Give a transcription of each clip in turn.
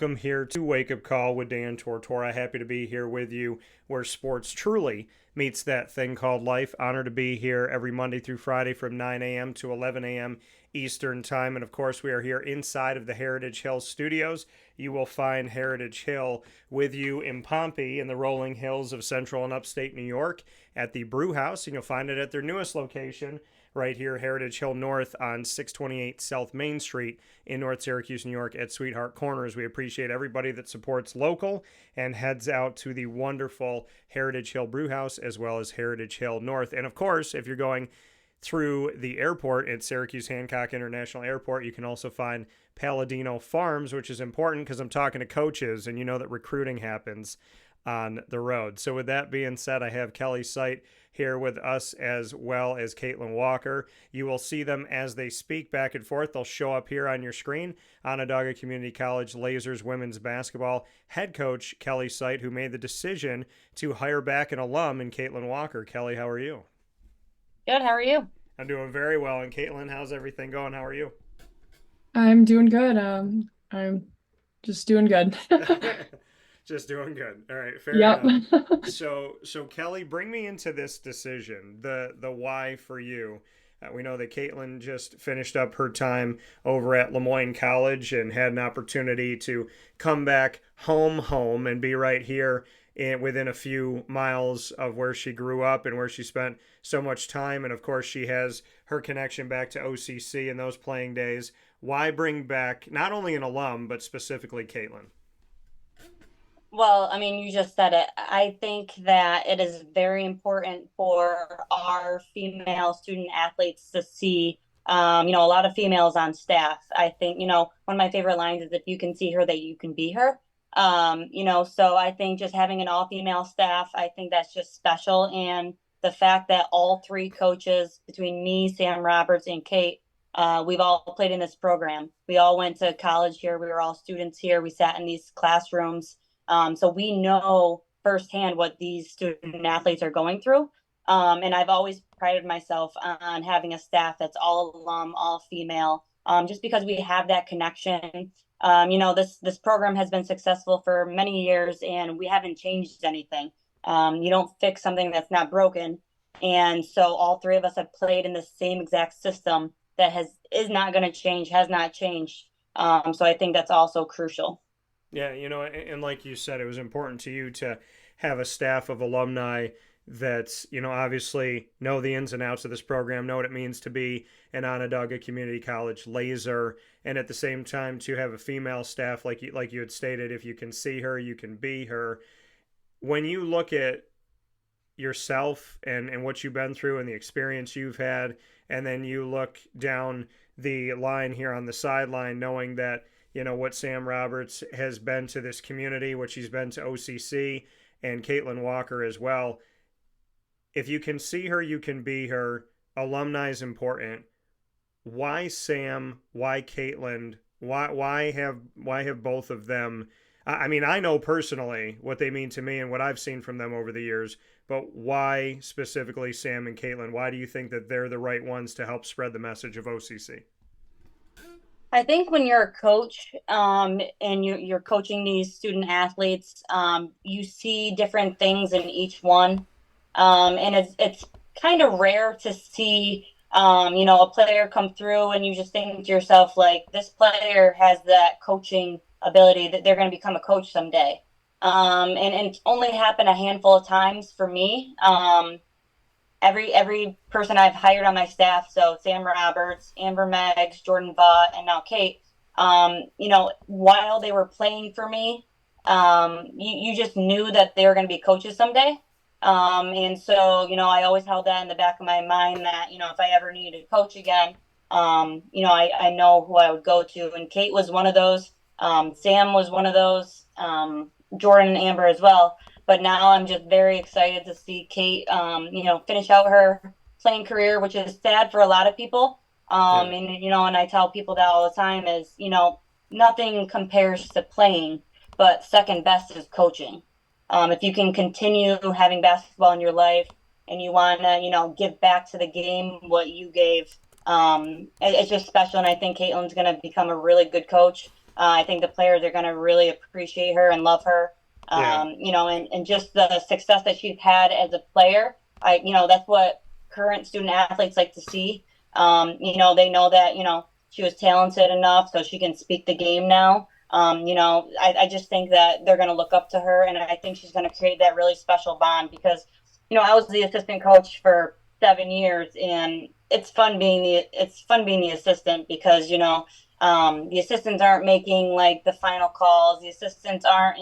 Welcome here to Wake Up Call with Dan Tortora. Happy to be here with you where sports truly meets that thing called life. Honored to be here every Monday through Friday from 9 a.m. to 11 a.m. Eastern Time. And of course, we are here inside of the Heritage Hill studios. You will find Heritage Hill with you in Pompey in the rolling hills of central and upstate New York at the Brew House. And you'll find it at their newest location right here, Heritage Hill North on 628 South Main Street in North Syracuse, New York at Sweetheart Corners. We appreciate everybody that supports local and heads out to the wonderful Heritage Hill Brew House as well as Heritage Hill North. And of course, if you're going through the airport at Syracuse Hancock International Airport, you can also find Palladino Farms, which is important because I'm talking to coaches and you know that recruiting happens on the road. So with that being said, I have Kelly Seibt here with us as well as Kaitlyn Walker. You will see them as they speak back and forth. They'll show up here on your screen. Onondaga Community College Lazers women's basketball head coach Kelly Seibt, who made the decision to hire back an alum in Kaitlyn Walker. Kelly, how are you? Good. How are you? I'm doing very well. And Kaitlyn, how's everything going? How are you? I'm doing good. I'm just doing good. Just doing good. All right, fair Yep. enough. So Kelly, bring me into this decision. The why for you. We know that Kaitlyn just finished up her time over at Lemoyne College and had an opportunity to come back home and be right here within a few miles of where she grew up and where she spent so much time. And of course, she has her connection back to OCC and those playing days. Why bring back not only an alum, but specifically Kaitlyn? Well, I mean, you just said it. I think that it is very important for our female student athletes to see, a lot of females on staff. I think, one of my favorite lines is if you can see her, that you can be her. So I think just having an all-female staff, I think that's just special. And the fact that all three coaches between me, Sam Roberts, and Kate, we've all played in this program. We all went to college here. We were all students here. We sat in these classrooms. So we know firsthand what these student athletes are going through. And I've always prided myself on having a staff that's all alum, all female, just because we have that connection. This program has been successful for many years and we haven't changed anything. You don't fix something that's not broken. And so all three of us have played in the same exact system that is not going to change, has not changed. So I think that's also crucial. Yeah, and like you said, it was important to you to have a staff of alumni that, obviously know the ins and outs of this program, know what it means to be an Onondaga Community College Laser, and at the same time to have a female staff, like you had stated, if you can see her, you can be her. When you look at yourself and what you've been through and the experience you've had, and then you look down the line here on the sideline, knowing that what Sam Roberts has been to this community, what she's been to OCC, and Kaitlyn Walker as well. If you can see her, you can be her. Alumni is important. Why Sam? Why Kaitlyn? Why have both of them? I mean, I know personally what they mean to me and what I've seen from them over the years, but why specifically Sam and Kaitlyn? Why do you think that they're the right ones to help spread the message of OCC? I think when you're a coach, and you're coaching these student athletes, you see different things in each one. And it's kind of rare to see, a player come through and you just think to yourself, like, this player has that coaching ability that they're going to become a coach someday. And it's only happened a handful of times for me. Every person I've hired on my staff, so Sam Roberts, Amber Meggs, Jordan Vaught, and now Kate, while they were playing for me, you just knew that they were going to be coaches someday. And so, I always held that in the back of my mind that, if I ever needed a coach again, I know who I would go to. And Kate was one of those. Sam was one of those. Jordan and Amber as well. But now I'm just very excited to see Kate, finish out her playing career, which is sad for a lot of people. Yeah. And I tell people that all the time is, nothing compares to playing, but second best is coaching. If you can continue having basketball in your life and you want to, give back to the game what you gave, it's just special. And I think Kaitlyn's going to become a really good coach. I think the players are going to really appreciate her and love her. Yeah. And just the success that she's had as a player. That's what current student athletes like to see. They know that, she was talented enough so she can speak the game now. I just think that they're going to look up to her, and I think she's going to create that really special bond because, I was the assistant coach for 7 years, and it's fun being the assistant because, the assistants aren't making like the final calls. The assistants aren't,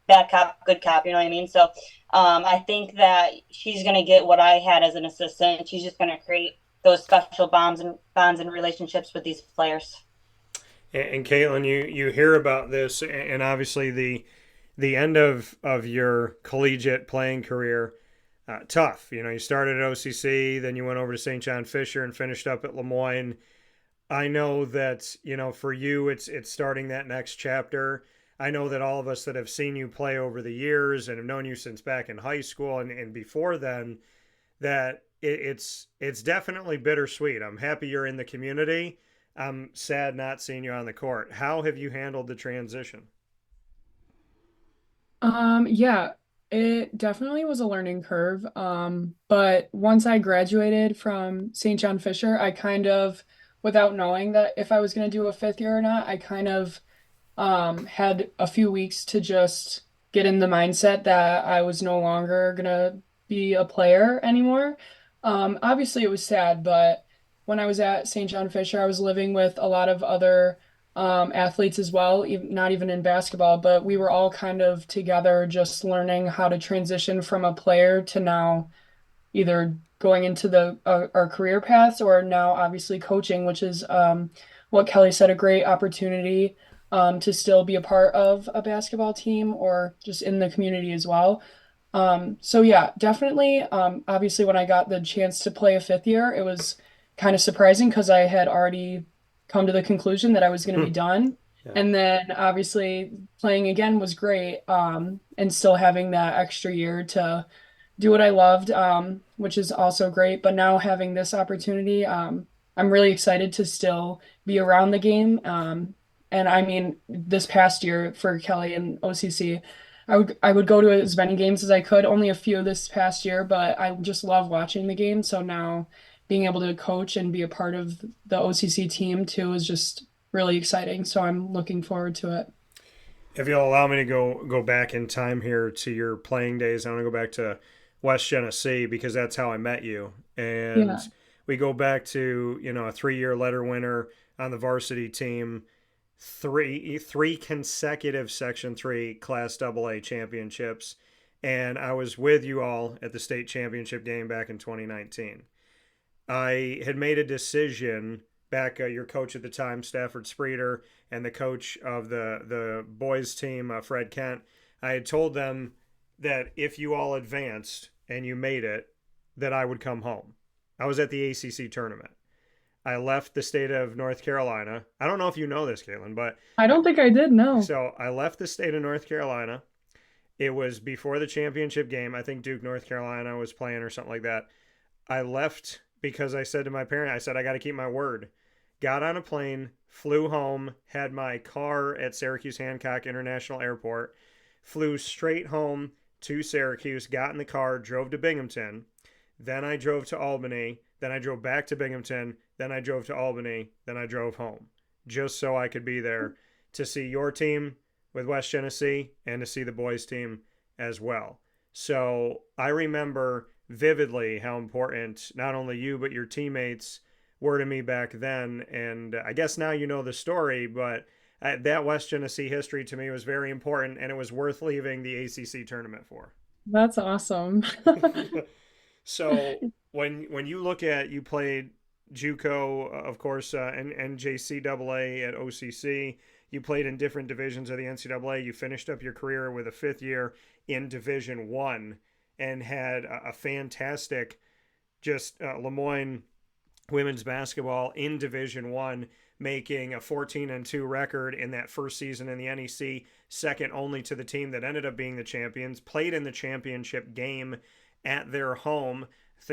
bad cop, good cop. You know what I mean? So I think that she's going to get what I had as an assistant. She's just going to create those special bonds and relationships with these players. And Kaitlyn, you hear about this, and obviously the end of your collegiate playing career, tough. You started at OCC, then you went over to St. John Fisher and finished up at Lemoyne. I know that, for you, it's starting that next chapter. I know that all of us that have seen you play over the years and have known you since back in high school and before then, that it's definitely bittersweet. I'm happy you're in the community. I'm sad not seeing you on the court. How have you handled the transition? Yeah, it definitely was a learning curve. But once I graduated from St. John Fisher, I kind of, without knowing that if I was going to do a fifth year or not, I kind of had a few weeks to just get in the mindset that I was no longer gonna be a player anymore. Obviously, it was sad, but when I was at St. John Fisher, I was living with a lot of other athletes as well, not even in basketball, but we were all kind of together just learning how to transition from a player to now either going into our career paths or now obviously coaching, which is what Kelly said, a great opportunity to still be a part of a basketball team or just in the community as well. So yeah, definitely. Obviously, when I got the chance to play a fifth year, it was kind of surprising because I had already come to the conclusion that I was going to be done. Yeah. And then obviously playing again was great. And still having that extra year to do what I loved, which is also great. But now having this opportunity, I'm really excited to still be around the game. And I mean, this past year for Kelly and OCC, I would go to as many games as I could, only a few this past year, but I just love watching the game. So now being able to coach and be a part of the OCC team too is just really exciting. So I'm looking forward to it. If you'll allow me to go back in time here to your playing days, I want to go back to West Genesee because that's how I met you. And Yeah. we go back to, a 3-year letter winner on the varsity team, three consecutive Section 3 Class AA championships, and I was with you all at the state championship game back in 2019. I had made a decision back, your coach at the time, Stafford Spreeder, and the coach of the boys team, Fred Kent, I had told them that if you all advanced and you made it, that I would come home. I was at the ACC tournament. I left the state of North Carolina. I don't know if you know this, Kaitlyn, but I don't think I did, no. so I left the state of North Carolina. It was before the championship game. I think Duke, North Carolina was playing or something like that. I left because I said to my parent, I said, I got to keep my word. Got on a plane, flew home, had my car at Syracuse Hancock International Airport, flew straight home to Syracuse, got in the car, drove to Binghamton. Then I drove to Albany. Then I drove back to Binghamton. Then I drove to Albany. Then I drove home just so I could be there to see your team with West Genesee and to see the boys team as well. So I remember vividly how important not only you but your teammates were to me back then. And I guess now you know the story, but that West Genesee history to me was very important, and it was worth leaving the ACC tournament for. That's awesome. So when you look at, you played JUCO, of course, and NJCAA at OCC. You played in different divisions of the NCAA. You finished up your career with a fifth year in Division One and had a fantastic, just Lemoyne women's basketball in Division One, making a 14-2 record in that first season in the NEC, second only to the team that ended up being the champions. Played in the championship game at their home,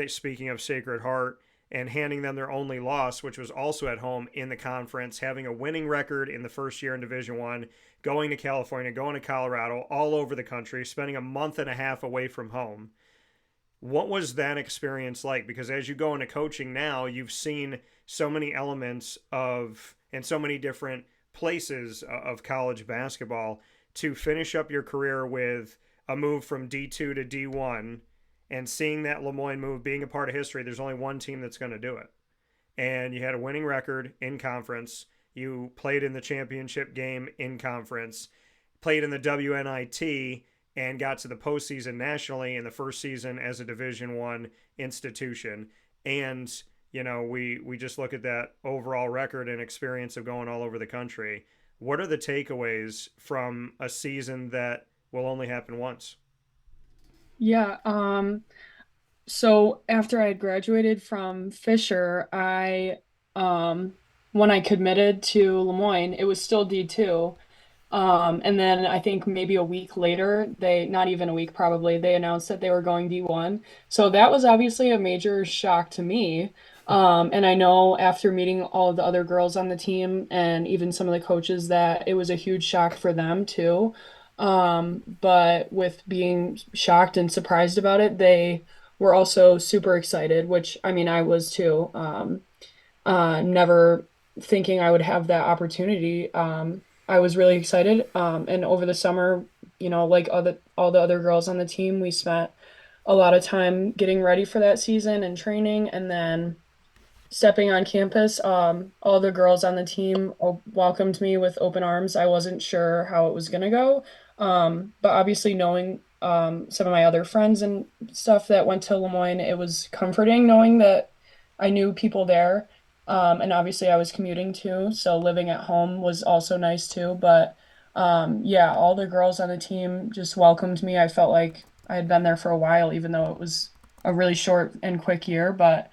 speaking of Sacred Heart, and handing them their only loss, which was also at home in the conference, having a winning record in the first year in Division One, going to California, going to Colorado, all over the country, spending a month and a half away from home. What was that experience like? Because as you go into coaching now, you've seen so many elements of and so many different places of college basketball. To finish up your career with a move from D2 to D1 and seeing that Lemoyne move being a part of history, there's only one team that's going to do it. And you had a winning record in conference. You played in the championship game in conference, played in the WNIT, and got to the postseason nationally in the first season as a Division I institution. And, you know, we just look at that overall record and experience of going all over the country. What are the takeaways from a season that will only happen once? Yeah, so after I had graduated from Fisher, when I committed to Lemoyne, it was still D2. And then I think maybe a week later, not even a week probably, they announced that they were going D1. So that was obviously a major shock to me. And I know after meeting all of the other girls on the team and even some of the coaches that it was a huge shock for them too. But with being shocked and surprised about it, they were also super excited, which I mean, I was too. Never thinking I would have that opportunity. I was really excited. And over the summer, you know, like all the other girls on the team, we spent a lot of time getting ready for that season and training, and then stepping on campus. All the girls on the team welcomed me with open arms. I wasn't sure how it was gonna go, but obviously knowing some of my other friends and stuff that went to Lemoyne, it was comforting knowing that I knew people there. And obviously I was commuting too, so living at home was also nice too. But yeah, all the girls on the team just welcomed me. I felt like I had been there for a while, even though it was a really short and quick year. But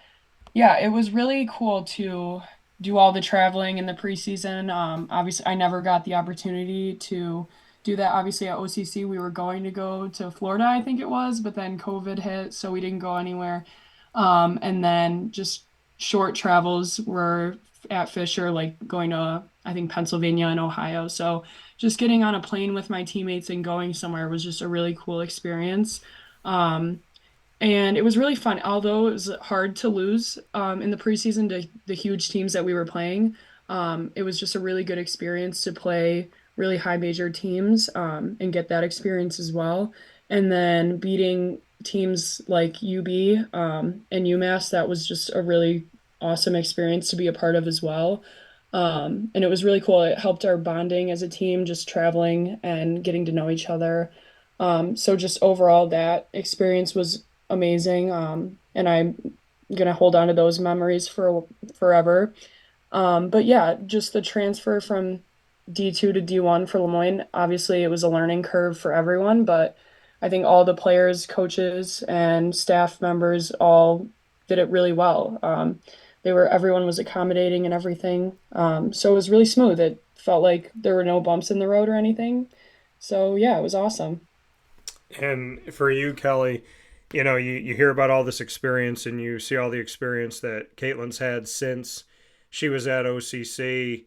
yeah, it was really cool to do all the traveling in the preseason. Obviously, I never got the opportunity to do that. Obviously, at OCC, we were going to go to Florida, I think it was, but then COVID hit, so we didn't go anywhere. And then just short travels were at Fisher, like going to, I think, Pennsylvania and Ohio. So just getting on a plane with my teammates and going somewhere was just a really cool experience. And it was really fun, although it was hard to lose in the preseason to the huge teams that we were playing. It was just a really good experience to play really high major teams and get that experience as well. And then beating teams like UB and UMass, that was just a really awesome experience to be a part of as well. And it was really cool. It helped our bonding as a team, just traveling and getting to know each other. So just overall, that experience was amazing. And I'm gonna hold on to those memories for forever. But yeah, just the transfer from D2 to D1 for Lemoyne, obviously it was a learning curve for everyone, but I think all the players, coaches, and staff members all did it really well. Everyone was accommodating and everything. So it was really smooth. It felt like there were no bumps in the road or anything. So yeah, it was awesome. And for you, Kelly, you know, you hear about all this experience and you see all the experience that Kaitlyn's had since she was at OCC.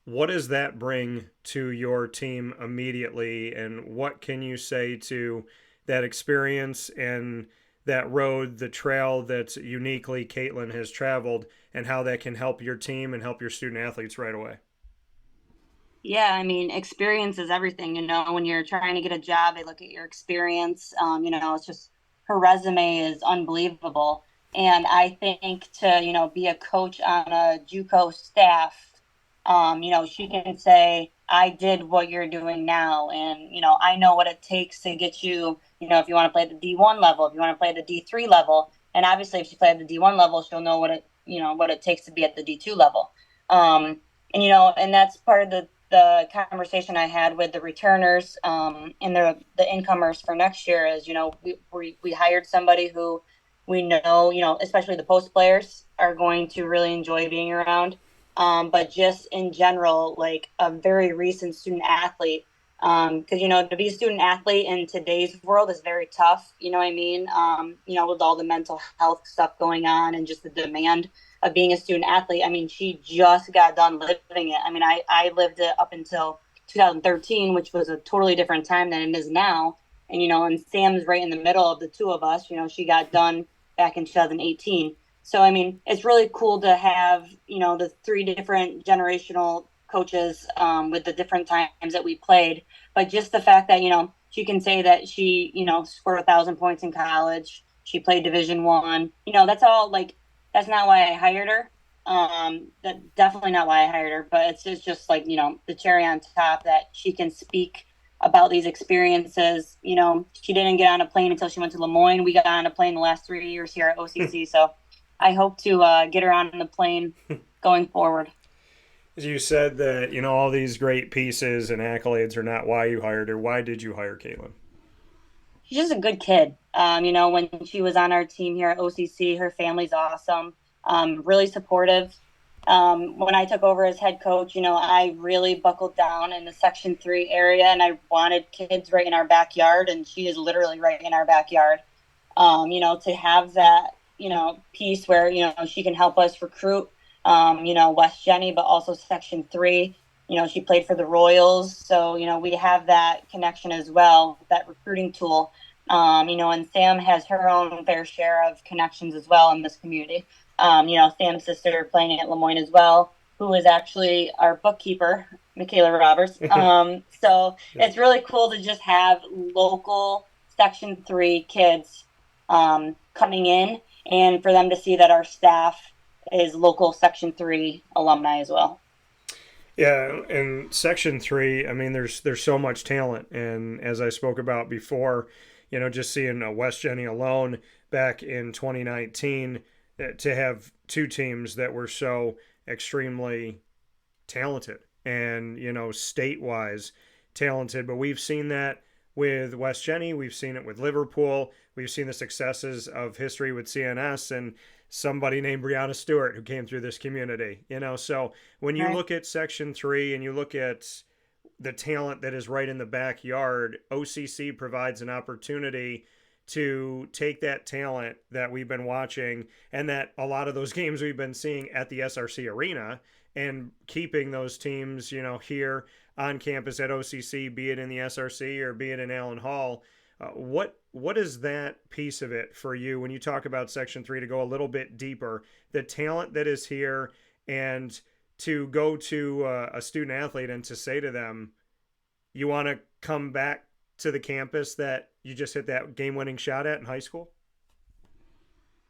What does that bring to your team immediately, and what can you say to that experience and that road, the trail that's uniquely Kaitlyn has traveled, and how that can help your team and help your student athletes right away? Yeah, I mean, experience is everything. You know, when you're trying to get a job, they look at your experience. You know, it's just her resume is unbelievable. And I think to, you know, be a coach on a JUCO staff, you know, she can say, I did what you're doing now. And, you know, I know what it takes to get you, you know, if you want to play at the D1 level, if you want to play at the D3 level. And obviously, if she played at the D1 level, she'll know what it takes to be at the D2 level. And, you know, and that's part of the conversation I had with the returners and the incomers for next year is, you know, we hired somebody who we know, you know, especially the post players are going to really enjoy being around. But just in general, like a very recent student athlete, Because, to be a student athlete in today's world is very tough, you know what I mean? With all the mental health stuff going on and just the demand of being a student athlete. I mean, she just got done living it. I mean, I lived it up until 2013, which was a totally different time than it is now. And Sam's right in the middle of the two of us. She got done back in 2018. So, I mean, it's really cool to have, the three different generational coaches with the different times that we played. But just the fact that, she can say that she, scored 1,000 points in college. She played Division I. That's all that's not why I hired her. That's definitely not why I hired her. But it's just the cherry on top that she can speak about these experiences. She didn't get on a plane until she went to Lemoyne. We got on a plane the last 3 years here at OCC. So I hope to get her on the plane going forward. As you said that, all these great pieces and accolades are not why you hired her. Why did you hire Kaitlyn? She's just a good kid. When she was on our team here at OCC, her family's awesome, really supportive. When I took over as head coach, I really buckled down in the Section 3 area, and I wanted kids right in our backyard, and she is literally right in our backyard. To have that, piece where, she can help us recruit, West Jenny, but also Section 3. She played for the Royals. So, we have that connection as well, that recruiting tool. And Sam has her own fair share of connections as well in this community. Sam's sister playing at Lemoyne as well, who is actually our bookkeeper, Michaela Roberts. So it's really cool to just have local Section 3 kids coming in, and for them to see that our staff is local Section 3 alumni as well. Yeah, and Section 3, I mean, there's so much talent. And as I spoke about before, just seeing West Jenny alone back in 2019, to have two teams that were so extremely talented and, state-wise talented. But we've seen that with West Jenny. We've seen it with Liverpool. We've seen the successes of history with CNS and somebody named Brianna Stewart who came through this community. So when you look at Section 3 and you look at the talent that is right in the backyard, OCC provides an opportunity to take that talent that we've been watching and that a lot of those games we've been seeing at the SRC arena and keeping those teams, here on campus at OCC, be it in the SRC or be it in Allen Hall. What is that piece of it for you when you talk about Section 3, to go a little bit deeper, the talent that is here, and to go to a student athlete and to say to them, you want to come back to the campus that you just hit that game-winning shot at in high school?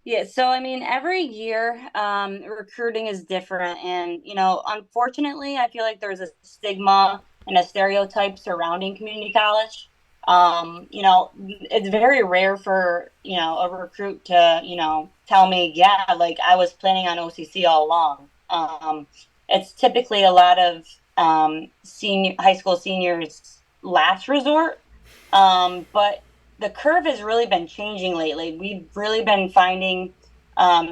Yeah, so I mean, every year recruiting is different. And, unfortunately, I feel like there's a stigma and a stereotype surrounding community college. It's very rare for, a recruit to, tell me, yeah, I was planning on OCC all along. It's typically a lot of high school seniors' last resort. But the curve has really been changing lately. We've really been finding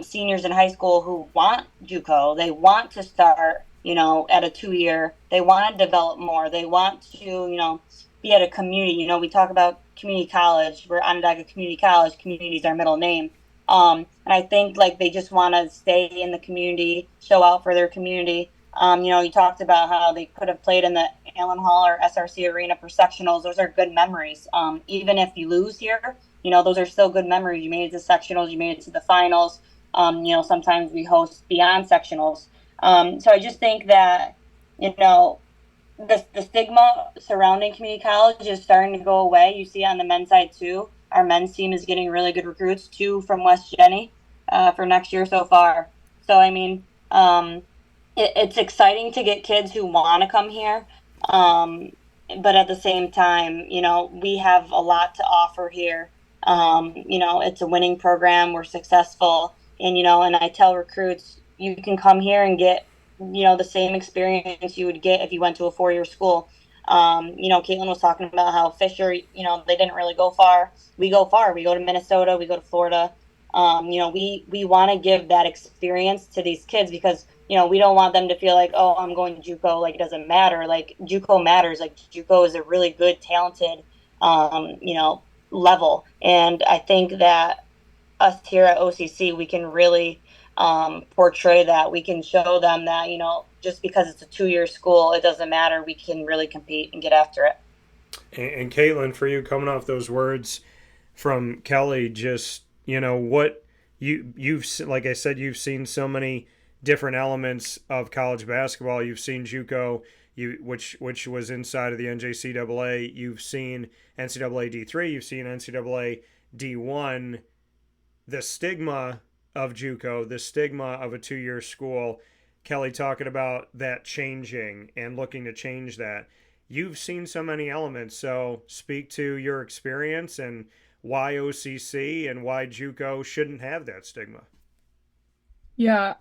seniors in high school who want JUCO. They want to start, at a 2-year. They want to develop more. They want to, be at a community. We talk about community college. We're Onondaga Community College. Community is our middle name. And I think they just want to stay in the community, show out for their community. You talked about how they could have played in the Allen Hall or SRC arena for sectionals. Those are good memories. Even if you lose here, those are still good memories. You made it to sectionals, you made it to the finals. Sometimes we host beyond sectionals. So I just think that, the stigma surrounding community college is starting to go away. You see it on the men's side too. Our men's team is getting really good recruits, 2 from West Jenny for next year so far. So, I mean, it's exciting to get kids who want to come here. But at the same time, we have a lot to offer here. It's a winning program. We're successful. And, and I tell recruits, you can come here and get, the same experience you would get if you went to a 4-year school. Kaitlyn was talking about how Fisher, they didn't really go far. We go far. We go to Minnesota. We go to Florida. We want to give that experience to these kids because we don't want them to feel like, oh, I'm going to JUCO, like it doesn't matter. Like JUCO matters. Like JUCO is a really good, talented, level. And I think that us here at OCC, we can really portray that. We can show them that, just because it's a 2-year school, it doesn't matter. We can really compete and get after it. And Kaitlyn, for you, coming off those words from Kelly, just what you've like I said, you've seen so many different elements of college basketball. You've seen JUCO, which was inside of the NJCAA. You've seen NCAA D3. You've seen NCAA D1. The stigma of JUCO, the stigma of a 2-year school. Kelly talking about that changing and looking to change that. You've seen so many elements, so speak to your experience and why OCC and why JUCO shouldn't have that stigma. Yeah,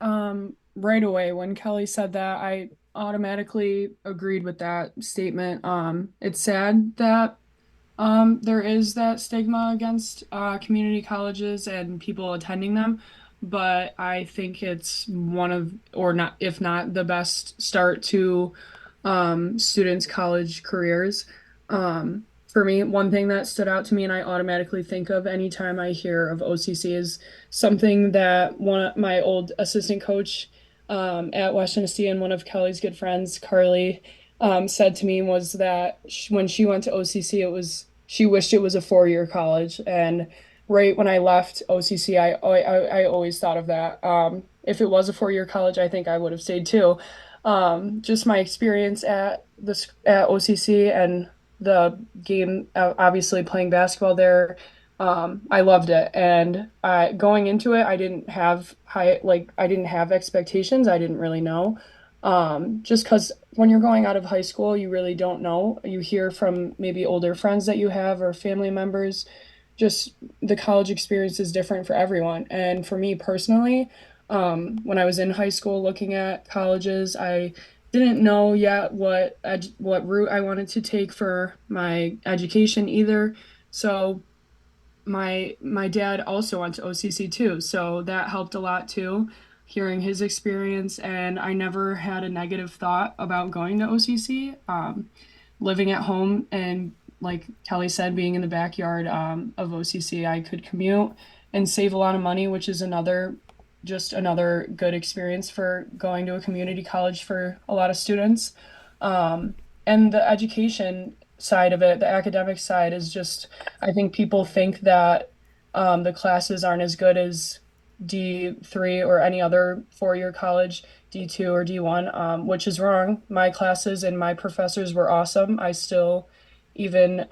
right away when Kelly said that, I automatically agreed with that statement. It's sad that there is that stigma against community colleges and people attending them, but I think it's one of, or not, if not the best start to students' college careers. For me, one thing that stood out to me and I automatically think of anytime I hear of OCC is something that one of my old assistant coach at West Tennessee and one of Kelly's good friends, Carly, said to me was that when she went to OCC, she wished it was a 4-year college. And right when I left OCC, I always thought of that. If it was a 4-year college, I think I would have stayed too. Just my experience at OCC and the game, obviously playing basketball there, I loved it. And going into it, I didn't have I didn't have expectations. I didn't really know. Just because when you're going out of high school, you really don't know. You hear from maybe older friends that you have or family members. Just the college experience is different for everyone. And for me personally, when I was in high school looking at colleges, I didn't know yet what route I wanted to take for my education either. So my dad also went to OCC too, so that helped a lot too, hearing his experience. And I never had a negative thought about going to OCC. Living at home and like Kelly said, being in the backyard of OCC, I could commute and save a lot of money, which is another good experience for going to a community college for a lot of students. And the education side of it, the academic side is just, I think people think that the classes aren't as good as D3 or any other 4-year college, D2 or D1, which is wrong. My classes and my professors were awesome. Even,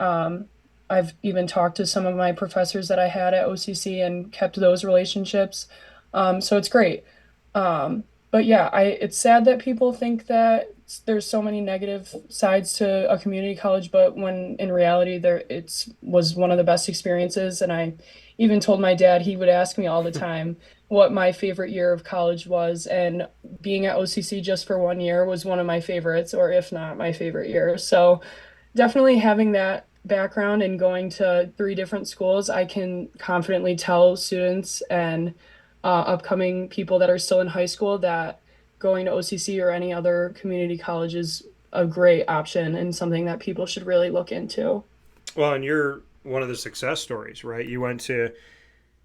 I've even talked to some of my professors that I had at OCC and kept those relationships. So it's great. But yeah, it's sad that people think that there's so many negative sides to a community college, but when in reality it was one of the best experiences. And I even told my dad, he would ask me all the time what my favorite year of college was, and being at OCC just for 1 year was one of my favorites, or if not my favorite year. So definitely having that background and going to 3 different schools, I can confidently tell students and upcoming people that are still in high school that going to OCC or any other community college is a great option and something that people should really look into. Well, and you're one of the success stories, right? You went to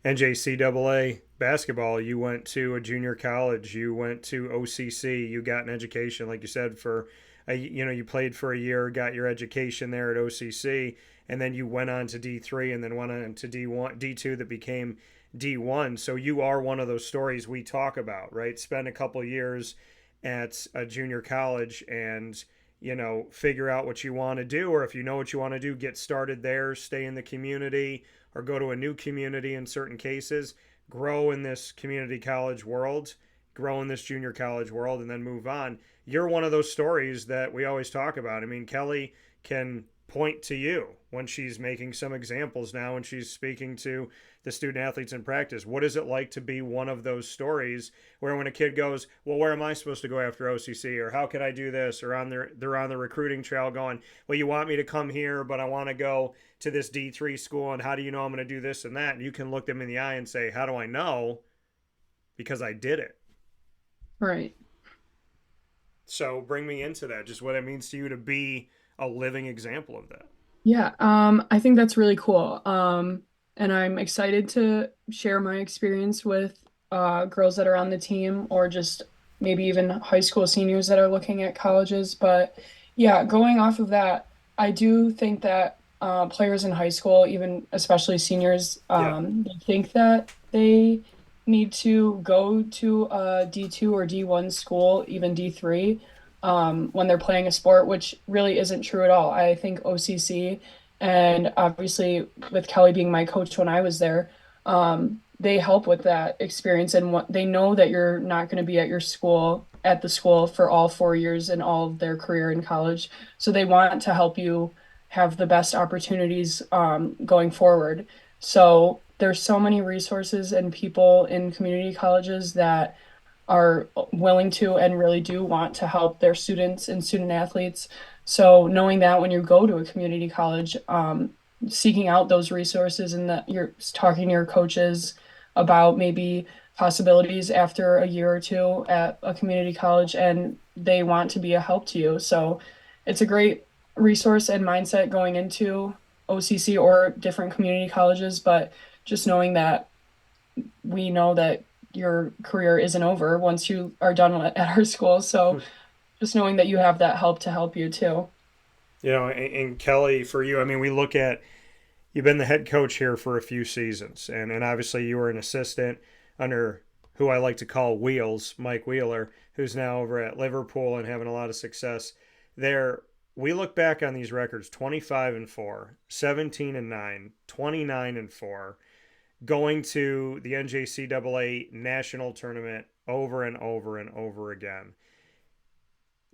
NJCAA basketball, you went to a junior college, you went to OCC, you got an education, like you said, you played for a year, got your education there at OCC, and then you went on to D3 and then went on to D1, D2 that became D1. So you are one of those stories we talk about, right? Spend a couple years at a junior college and, figure out what you want to do, or if you know what you want to do, get started there, stay in the community, or go to a new community in certain cases, grow in this community college world, grow in this junior college world, and then move on. You're one of those stories that we always talk about. I mean, Kelly can point to you when she's making some examples now and she's speaking to the student athletes in practice. What is it like to be one of those stories where when a kid goes, well, where am I supposed to go after OCC, or how could I do this, or they're on the recruiting trail going, well, you want me to come here, but I want to go to this D3 school, and how do you know I'm going to do this and that? And you can look them in the eye and say, how do I know? Because I did it. Right. So bring me into that, just what it means to you to be a living example of that. Yeah, I think that's really cool. And I'm excited to share my experience with girls that are on the team or just maybe even high school seniors that are looking at colleges. But yeah, going off of that, I do think that players in high school, even especially seniors, Yeah. they think that they need to go to a D2 or D1 school, even D3 when they're playing a sport, which really isn't true at all. I think OCC, and obviously with Kelly being my coach when I was there, they help with that experience, and what they know that you're not going to be at your school at the school for all 4 years in all of their career in college. So they want to help you have the best opportunities going forward. So there's so many resources and people in community colleges that are willing to and really do want to help their students and student athletes. So knowing that when you go to a community college, seeking out those resources and that you're talking to your coaches about maybe possibilities after a year or two at a community college and they want to be a help to you. So it's a great resource and mindset going into OCC or different community colleges, but just knowing that we know that your career isn't over once you are done at our school. So just knowing that you have that help to help you too. And Kelly, for you, I mean, we look at you've been the head coach here for a few seasons, and obviously you were an assistant under who I like to call Wheels, Mike Wheeler, who's now over at Liverpool and having a lot of success there. We look back on these records: 25-4, 17-9, 29-4, going to the NJCAA national tournament over and over and over again.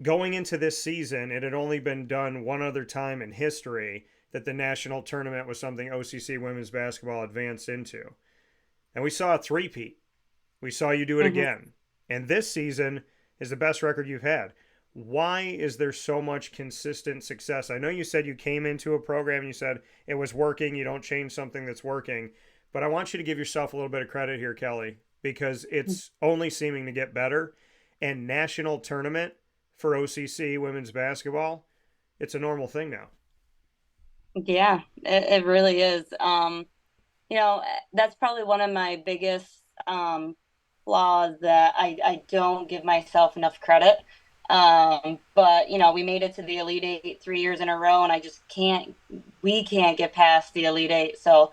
Going into this season, it had only been done one other time in history that the national tournament was something OCC women's basketball advanced into. And we saw a three-peat. We saw you do it again. And this season is the best record you've had. Why is there so much consistent success? I know you said you came into a program and you said it was working. You don't change something that's working. But I want you to give yourself a little bit of credit here, Kelly, because it's only seeming to get better. And national tournament for OCC women's basketball, it's a normal thing now. Yeah, it really is. That's probably one of my biggest flaws that I don't give myself enough credit. But we made it to the Elite Eight 3 years in a row, and we can't get past the Elite Eight. So,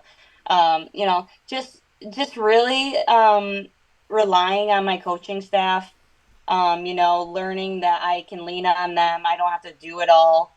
just really relying on my coaching staff, learning that I can lean on them. I don't have to do it all.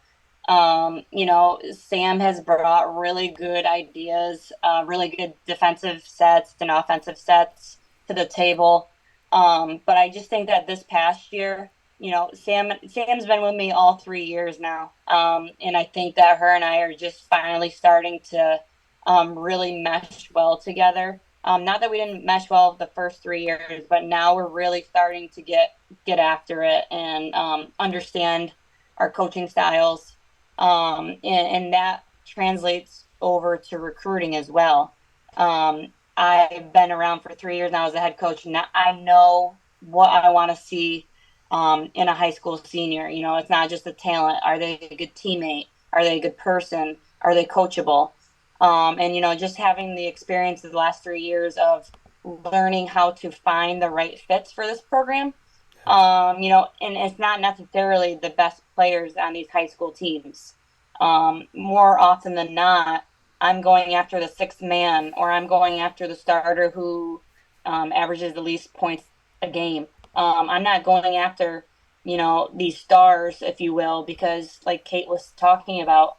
Sam has brought really good ideas, really good defensive sets and offensive sets to the table. But I just think that this past year, Sam's been with me all 3 years now. And I think that her and I are just finally starting to really mesh well together. Not that we didn't mesh well the first 3 years, but now we're really starting to get after it and understand our coaching styles. And that translates over to recruiting as well. I've been around for 3 years now as a head coach. Now I know what I want to see in a high school senior. It's not just the talent. Are they a good teammate? Are they a good person? Are they coachable? And just having the experience of the last 3 years of learning how to find the right fits for this program. And it's not necessarily the best players on these high school teams. More often than not, I'm going after the sixth man, or I'm going after the starter who averages the least points a game. I'm not going after, these stars, if you will, because like Kate was talking about,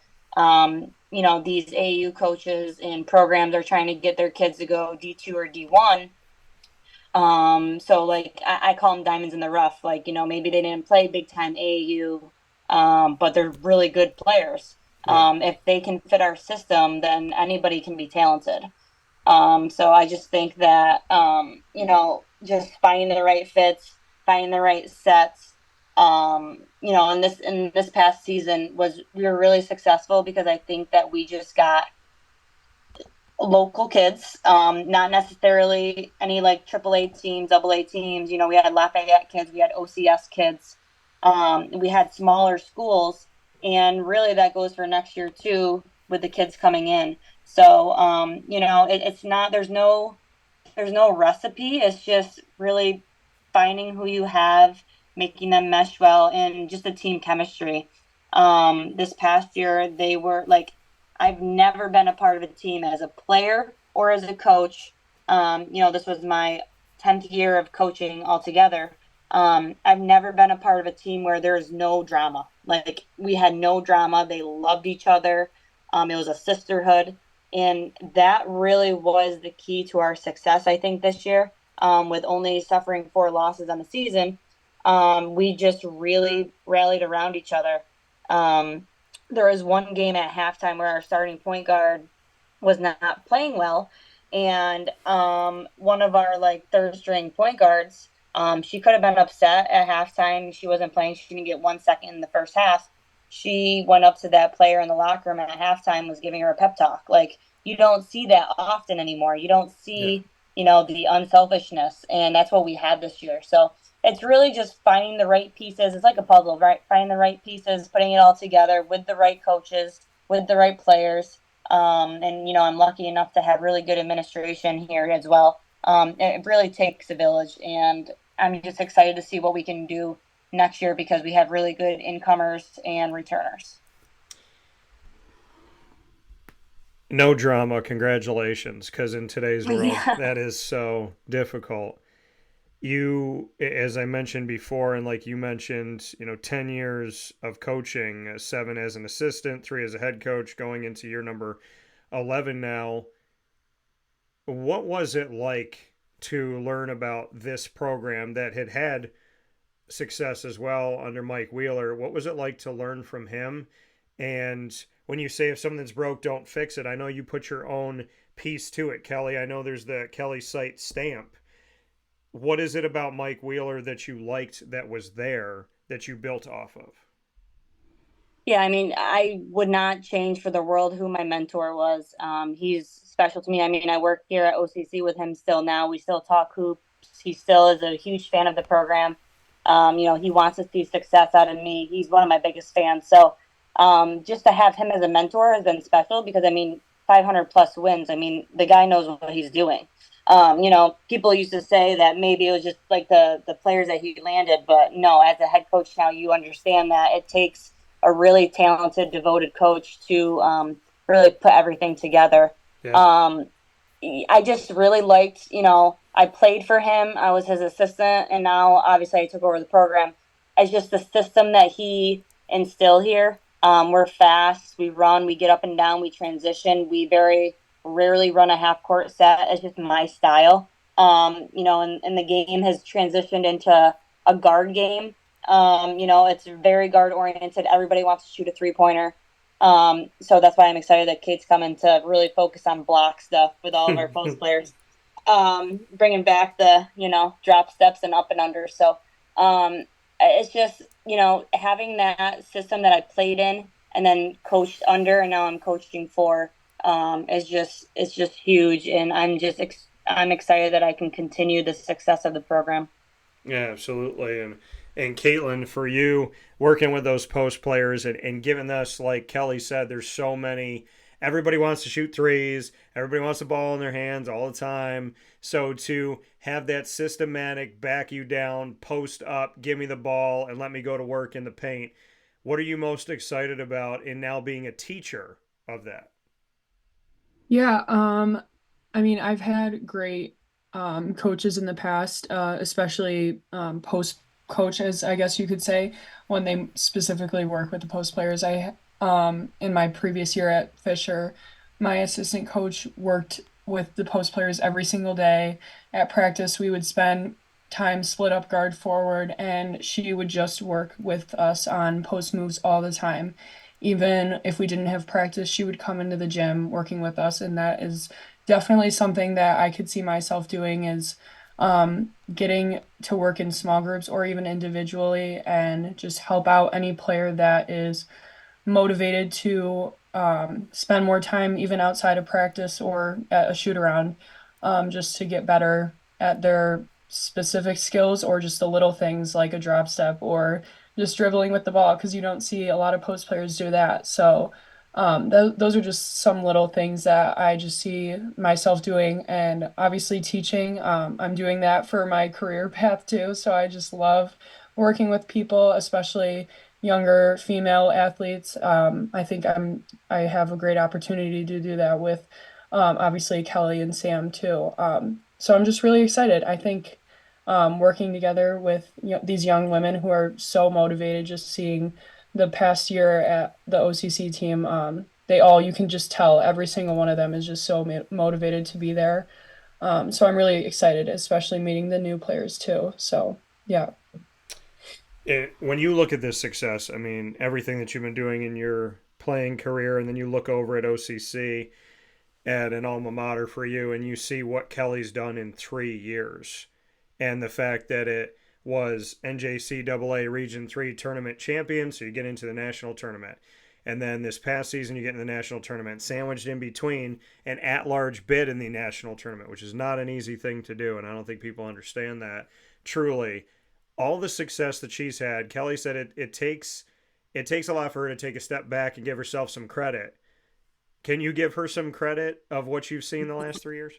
these AU coaches and programs are trying to get their kids to go D2 or D1. So like I call them diamonds in the rough. Like, maybe they didn't play big time AAU, but they're really good players. If they can fit our system, then anybody can be talented. So I just think that, just finding the right fits, finding the right sets, in this past season we were really successful because I think that we just got local kids, not necessarily any like AAA teams, AA teams. We had Lafayette kids, we had OCS kids, We had smaller schools, and really that goes for next year too with the kids coming in. So, it's not, there's no recipe. It's just really finding who you have, making them mesh well, and just the team chemistry. This past year, they were like, I've never been a part of a team as a player or as a coach. This was my 10th year of coaching altogether. I've never been a part of a team where there's no drama. Like, we had no drama. They loved each other. It was a sisterhood. And that really was the key to our success, I think, this year. With only suffering 4 losses on the season, we just really rallied around each other. There was one game at halftime where our starting point guard was not playing well, and one of our third string point guards, she could have been upset at halftime. She wasn't playing. She didn't get 1 second in the first half. She went up to that player in the locker room at halftime, was giving her a pep talk. Like, you don't see that often anymore. You don't see, the unselfishness, and that's what we had this year. So it's really just finding the right pieces. It's like a puzzle, right? Finding the right pieces, putting it all together with the right coaches, with the right players. I'm lucky enough to have really good administration here as well. It really takes a village, and I'm just excited to see what we can do next year because we have really good incomers and returners. No drama, congratulations, because in today's world, Yeah. that is so difficult. You, as I mentioned before, and like you mentioned, 10 years of coaching, 7 as an assistant, 3 as a head coach, going into year number 11 now. What was it like to learn about this program that had success as well under Mike Wheeler? What was it like to learn from him? And when you say if something's broke, don't fix it, I know you put your own piece to it, Kelly. I know there's the Kelly Seibt stamp. What is it about Mike Wheeler that you liked that was there that you built off of? Yeah, I mean, I would not change for the world who my mentor was. He's special to me. I mean, I work here at OCC with him still now. We still talk hoops. He still is a huge fan of the program. He wants to see success out of me. He's one of my biggest fans. So just to have him as a mentor has been special because, I mean, 500 plus wins. I mean, the guy knows what he's doing. People used to say that maybe it was just like the players that he landed, but no, as a head coach now, you understand that it takes a really talented, devoted coach to really put everything together. Yeah. I just really liked, I played for him. I was his assistant, and now obviously I took over the program. It's just the system that he instilled here. We're fast, we run, we get up and down, we transition. We very rarely run a half court set. It's just my style. And the game has transitioned into a guard game. It's very guard oriented. Everybody wants to shoot a 3-pointer. So that's why I'm excited that Kate's coming to really focus on block stuff with all of our post players. Bringing back the, drop steps and up and under. So it's just, having that system that I played in and then coached under and now I'm coaching for it's just huge. And I'm excited that I can continue the success of the program. Yeah, absolutely. And Kaitlyn, for you, working with those post players and giving us, like Kelly said, there's so many. Everybody wants to shoot threes. Everybody wants the ball in their hands all the time. So to have that systematic back you down, post up, give me the ball, and let me go to work in the paint, what are you most excited about in now being a teacher of that? Yeah, I mean, I've had great coaches in the past, especially post coaches, I guess you could say, when they specifically work with the post players. In my previous year at Fisher, my assistant coach worked with the post players every single day. At practice, we would spend time split up guard forward, and she would just work with us on post moves all the time. Even if we didn't have practice, she would come into the gym working with us, and that is definitely something that I could see myself doing is getting to work in small groups or even individually and just help out any player that is motivated to spend more time even outside of practice or at a shoot around, just to get better at their specific skills or just the little things like a drop step or just dribbling with the ball because you don't see a lot of post players do that. So those are just some little things that I just see myself doing, and obviously teaching. I'm doing that for my career path too. So I just love working with people, especially younger female athletes. I think I have a great opportunity to do that with obviously Kelly and Sam too. So I'm just really excited. I think working together with these young women who are so motivated, just seeing the past year at the OCC team, they all, you can just tell every single one of them is just so motivated to be there. So I'm really excited, especially meeting the new players too. So yeah. When you look at this success, I mean, everything that you've been doing in your playing career, and then you look over at OCC at an alma mater for you, and you see what Kelly's done in 3 years, and the fact that it was NJCAA Region 3 tournament champion, so you get into the national tournament. And then this past season, you get in the national tournament, sandwiched in between an at-large bid in the national tournament, which is not an easy thing to do, and I don't think people understand that truly. All the success that she's had, Kelly said it takes a lot for her to take a step back and give herself some credit. Can you give her some credit of what you've seen the last 3 years?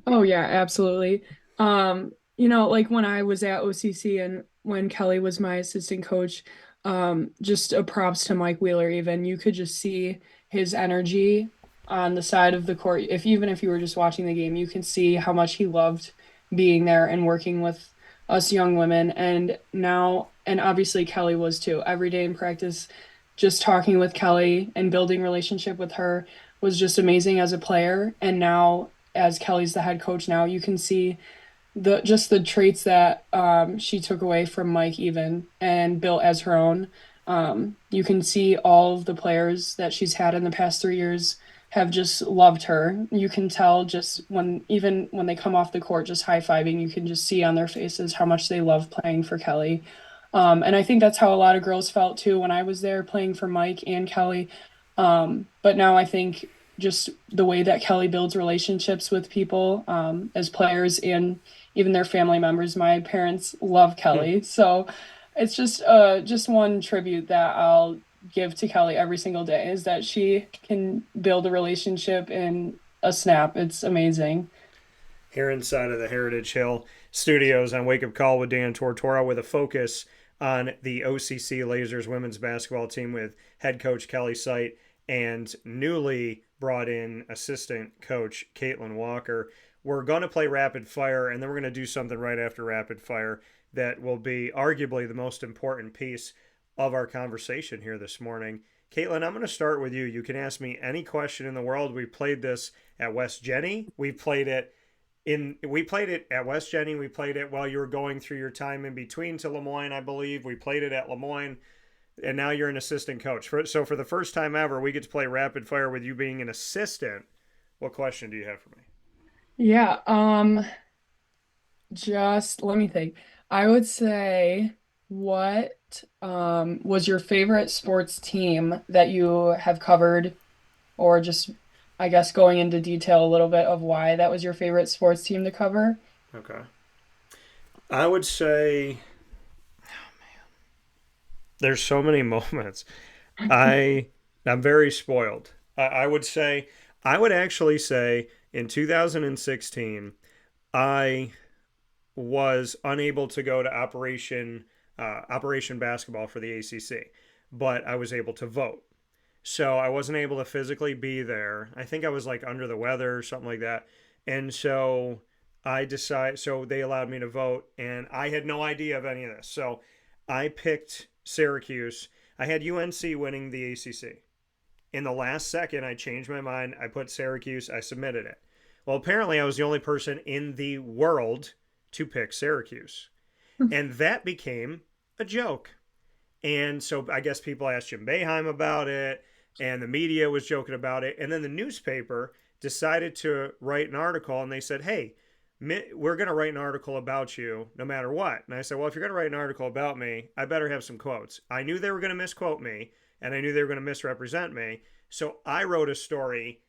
Oh yeah, absolutely. Like when I was at OCC and when Kelly was my assistant coach, just a props to Mike Wheeler even. You could just see his energy on the side of the court. Even if you were just watching the game, you can see how much he loved being there and working with us young women. And now, and obviously Kelly was too. Every day in practice, just talking with Kelly and building relationship with her was just amazing as a player. And now, as Kelly's the head coach now, you can see the traits that she took away from Mike even and built as her own. You can see all of the players that she's had in the past 3 years have just loved her. You can tell just when they come off the court, just high-fiving, you can just see on their faces how much they love playing for Kelly. And I think that's how a lot of girls felt too when I was there playing for Mike and Kelly. But now I think just the way that Kelly builds relationships with people as players and even their family members. My parents love Kelly. So it's just one tribute that I'll give to Kelly every single day is that she can build a relationship in a snap. It's amazing. Here inside of the Heritage Hill Studios on Wake Up Call with Dan Tortora with a focus on the OCC Lazers women's basketball team with head coach Kelly Seibt and newly brought in assistant coach Kaitlyn Walker. We're going to play rapid fire, and then we're going to do something right after rapid fire that will be arguably the most important piece of our conversation here this morning. Kaitlyn, I'm going to start with you. You can ask me any question in the world. We played this at West Jenny. We played it at West Jenny. We played it while you were going through your time in between to Lemoyne, I believe. We played it at Lemoyne, and now you're an assistant coach. So for the first time ever, we get to play rapid fire with you being an assistant. What question do you have for me? Yeah, just let me think. I would say, what was your favorite sports team that you have covered, or just, I guess, going into detail a little bit of why that was your favorite sports team to cover? Okay. I would say, there's so many moments. I'm very spoiled. I would actually say in 2016, I was unable to go to Operation Basketball for the ACC, but I was able to vote. So I wasn't able to physically be there. I think I was like under the weather or something like that. And so so they allowed me to vote, and I had no idea of any of this. So I picked Syracuse. I had UNC winning the ACC. In the last second, I changed my mind. I put Syracuse. I submitted it. Well, apparently I was the only person in the world to pick Syracuse. And that became a joke. And so I guess people asked Jim Boeheim about it, and the media was joking about it. And then the newspaper decided to write an article, and they said, hey, we're going to write an article about you no matter what. And I said, well, if you're going to write an article about me, I better have some quotes. I knew they were going to misquote me, and I knew they were going to misrepresent me. So I wrote a story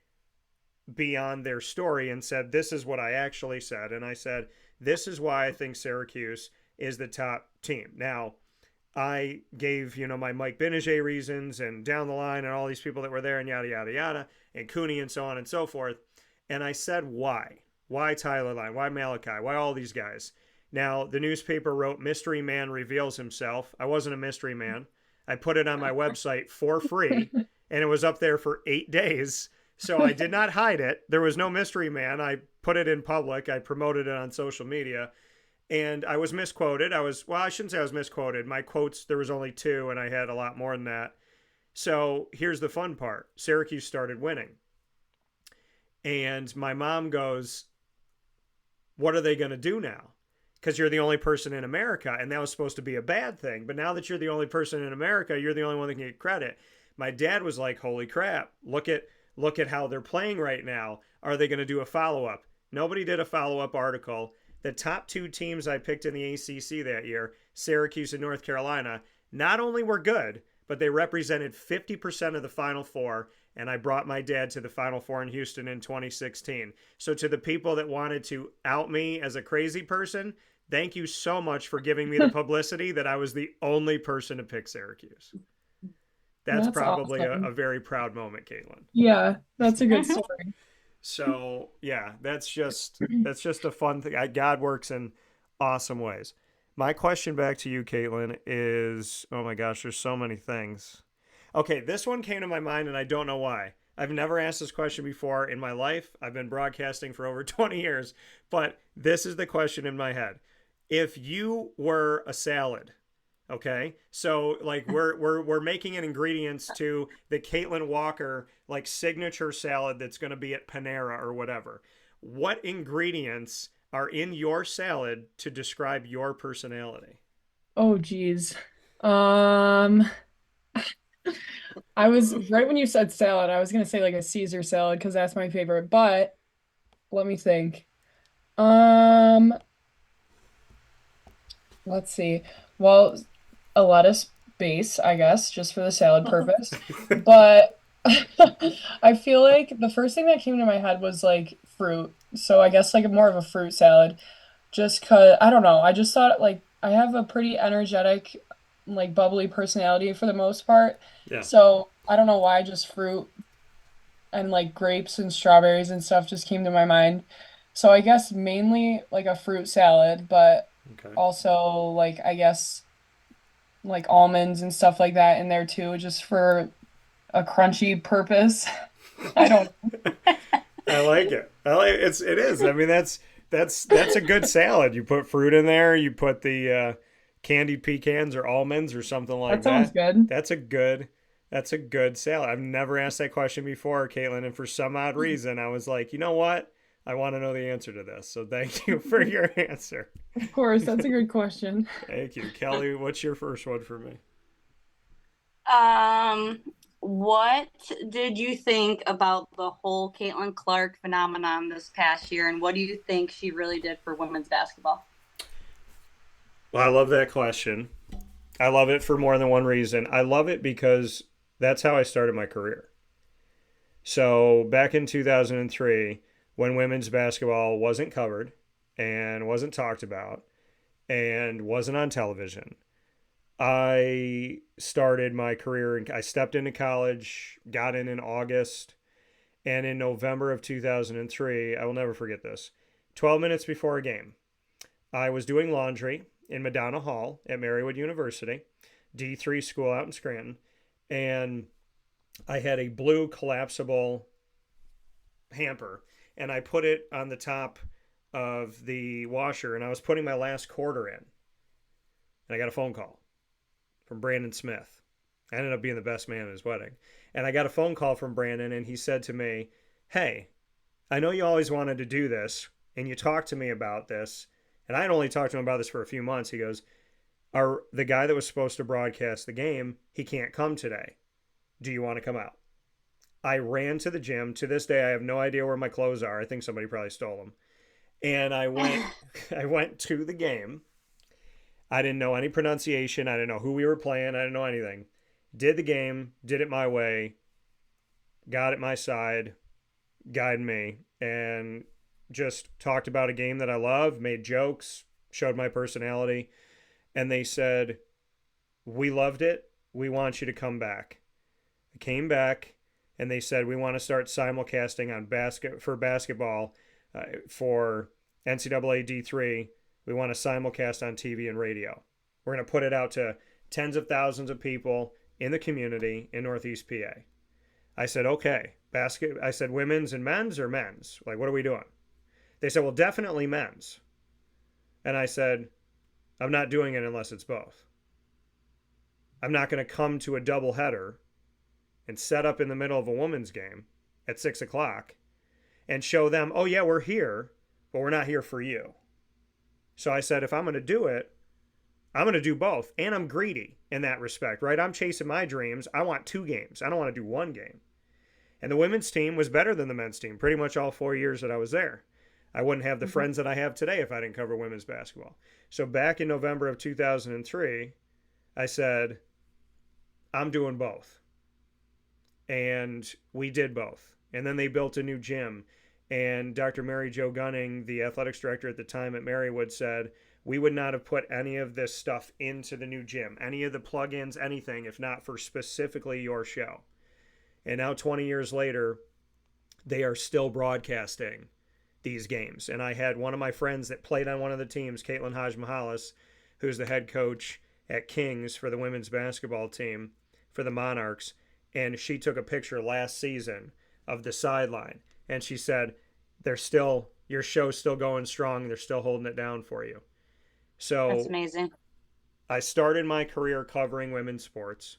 beyond their story and said, this is what I actually said. And I said, this is why I think Syracuse is the top team. Now, I gave, my Mike Benajay reasons and down the line and all these people that were there and yada, yada, yada, and Cooney and so on and so forth. And I said, why? Why Tyler Line? Why Malachi? Why all these guys? Now, the newspaper wrote, Mystery Man reveals himself. I wasn't a mystery man. I put it on my website for free, and it was up there for 8 days. So I did not hide it. There was no mystery man. I put it in public. I promoted it on social media. And I was misquoted. I shouldn't say I was misquoted. My quotes, there was only 2, and I had a lot more than that. So here's the fun part. Syracuse started winning. And my mom goes, what are they going to do now? Because you're the only person in America, and that was supposed to be a bad thing. But now that you're the only person in America, you're the only one that can get credit. My dad was like, holy crap, look at how they're playing right now. Are they going to do a follow-up? Nobody did a follow-up article. The top 2 teams I picked in the ACC that year, Syracuse and North Carolina, not only were good, but they represented 50% of the Final Four, and I brought my dad to the Final Four in Houston in 2016. So to the people that wanted to out me as a crazy person, thank you so much for giving me the publicity that I was the only person to pick Syracuse. That's probably awesome. a very proud moment, Kaitlyn. Yeah, that's a good story. So yeah, that's just a fun thing. God works in awesome ways. My question back to you, Kaitlyn, is, oh my gosh, there's so many things. Okay, this one came to my mind and I don't know why. I've never asked this question before in my life. I've been broadcasting for over 20 years, but this is the question in my head. If you were a salad, okay, so like we're making an ingredients to the Kaitlyn Walker like signature salad that's going to be at Panera or whatever. What ingredients are in your salad to describe your personality? Oh, geez. I was right when you said salad, I was gonna say like a Caesar salad because that's my favorite, but let me think. Um, let's see. Well, a lettuce base, I guess, just for the salad purpose. But I feel like the first thing that came to my head was like fruit. So I guess like more of a fruit salad. Just 'cause I don't know. I just thought like I have a pretty energetic, like bubbly personality for the most part. Yeah. So I don't know why just fruit and like grapes and strawberries and stuff just came to my mind. So I guess mainly like a fruit salad, but Okay. also like I guess like almonds and stuff like that in there too, just for a crunchy purpose. I don't. I like it. It is. I mean, that's a good salad. You put fruit in there. You put the candied pecans or almonds or something like That sounds good. That's a good salad. I've never asked that question before, Kaitlyn, and for some odd reason, I was like, you know what? I want to know the answer to this. So thank you for your answer. Of course, that's a good question. Thank you, Kelly. What's your first one for me? Um, what did you think about the whole Caitlin Clark phenomenon this past year, and what do you think she really did for women's basketball? Well, I love that question. I love it for more than one reason. I love it because that's how I started my career. So back in 2003, when women's basketball wasn't covered and wasn't talked about and wasn't on television, I started my career and I stepped into college, got in August, and in November of 2003, I will never forget this. 12 minutes before a game, I was doing laundry in Madonna Hall at Marywood University, D3 school out in Scranton, and I had a blue collapsible hamper and I put it on the top of the washer and I was putting my last quarter in and I got a phone call from Brandon Smith. I ended up being the best man at his wedding. And I got a phone call from Brandon and he said to me, hey, I know you always wanted to do this and you talked to me about this. And I had only talked to him about this for a few months. He goes, the guy that was supposed to broadcast the game, he can't come today. Do you want to come out? I ran to the gym. To this day, I have no idea where my clothes are. I think somebody probably stole them. And I went to the game. I didn't know any pronunciation. I didn't know who we were playing. I didn't know anything. Did the game, did it my way, got it my side, guided me, and just talked about a game that I love, made jokes, showed my personality. And they said, We loved it. We want you to come back. I came back, and they said, we want to start simulcasting on basketball for NCAA D3. We want to simulcast on TV and radio. We're going to put it out to tens of thousands of people in the community in Northeast PA. I said, okay. I said, women's and men's or men's? Like, what are we doing? They said, well, definitely men's. And I said, I'm not doing it unless it's both. I'm not going to come to a doubleheader and set up in the middle of a women's game at 6 o'clock and show them, oh, yeah, we're here, but we're not here for you. So I said, if I'm going to do it, I'm going to do both. And I'm greedy in that respect, right? I'm chasing my dreams. I want 2 games. I don't want to do 1 game. And the women's team was better than the men's team pretty much all 4 years that I was there. I wouldn't have the friends that I have today if I didn't cover women's basketball. So back in November of 2003, I said, I'm doing both. And we did both. And then they built a new gym. And Dr. Mary Jo Gunning, the athletics director at the time at Marywood, said, we would not have put any of this stuff into the new gym, any of the plugins, anything, if not for specifically your show. And now 20 years later, they are still broadcasting these games. And I had one of my friends that played on one of the teams, Kaitlyn Hajmahalis, who's the head coach at Kings for the women's basketball team for the Monarchs. And she took a picture last season of the sideline. And she said, your show's still going strong. They're still holding it down for you. So That's amazing. I started my career covering women's sports.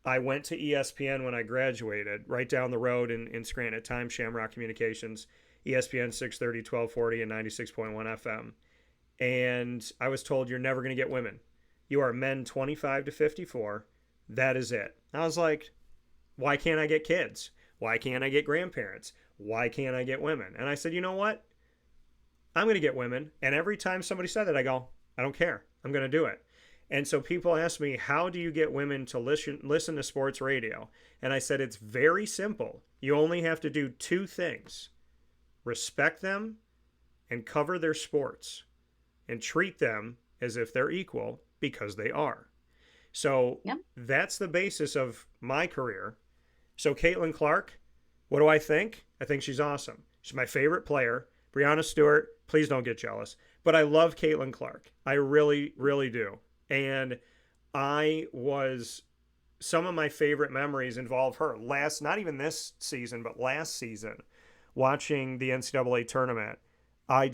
I went to ESPN when I graduated, right down the road in Scranton at time, Shamrock Communications, ESPN 630, 1240, and 96.1 FM. And I was told, you're never going to get women. You are men 25 to 54. That is it. I was like, why can't I get kids? Why can't I get grandparents? Why can't I get women? And I said, you know what? I'm going to get women. And every time somebody said that, I go, I don't care. I'm going to do it. And so people ask me, how do you get women to listen to sports radio? And I said, it's very simple. You only have to do 2 things. Respect them and cover their sports and treat them as if they're equal, because they are. So That's the basis of my career. So Kaitlyn Clark, what do I think? I think she's awesome. She's my favorite player. Breanna Stewart, please don't get jealous. But I love Kaitlyn Clark. I really, really do. And some of my favorite memories involve her. Not even this season, but last season, watching the NCAA tournament, I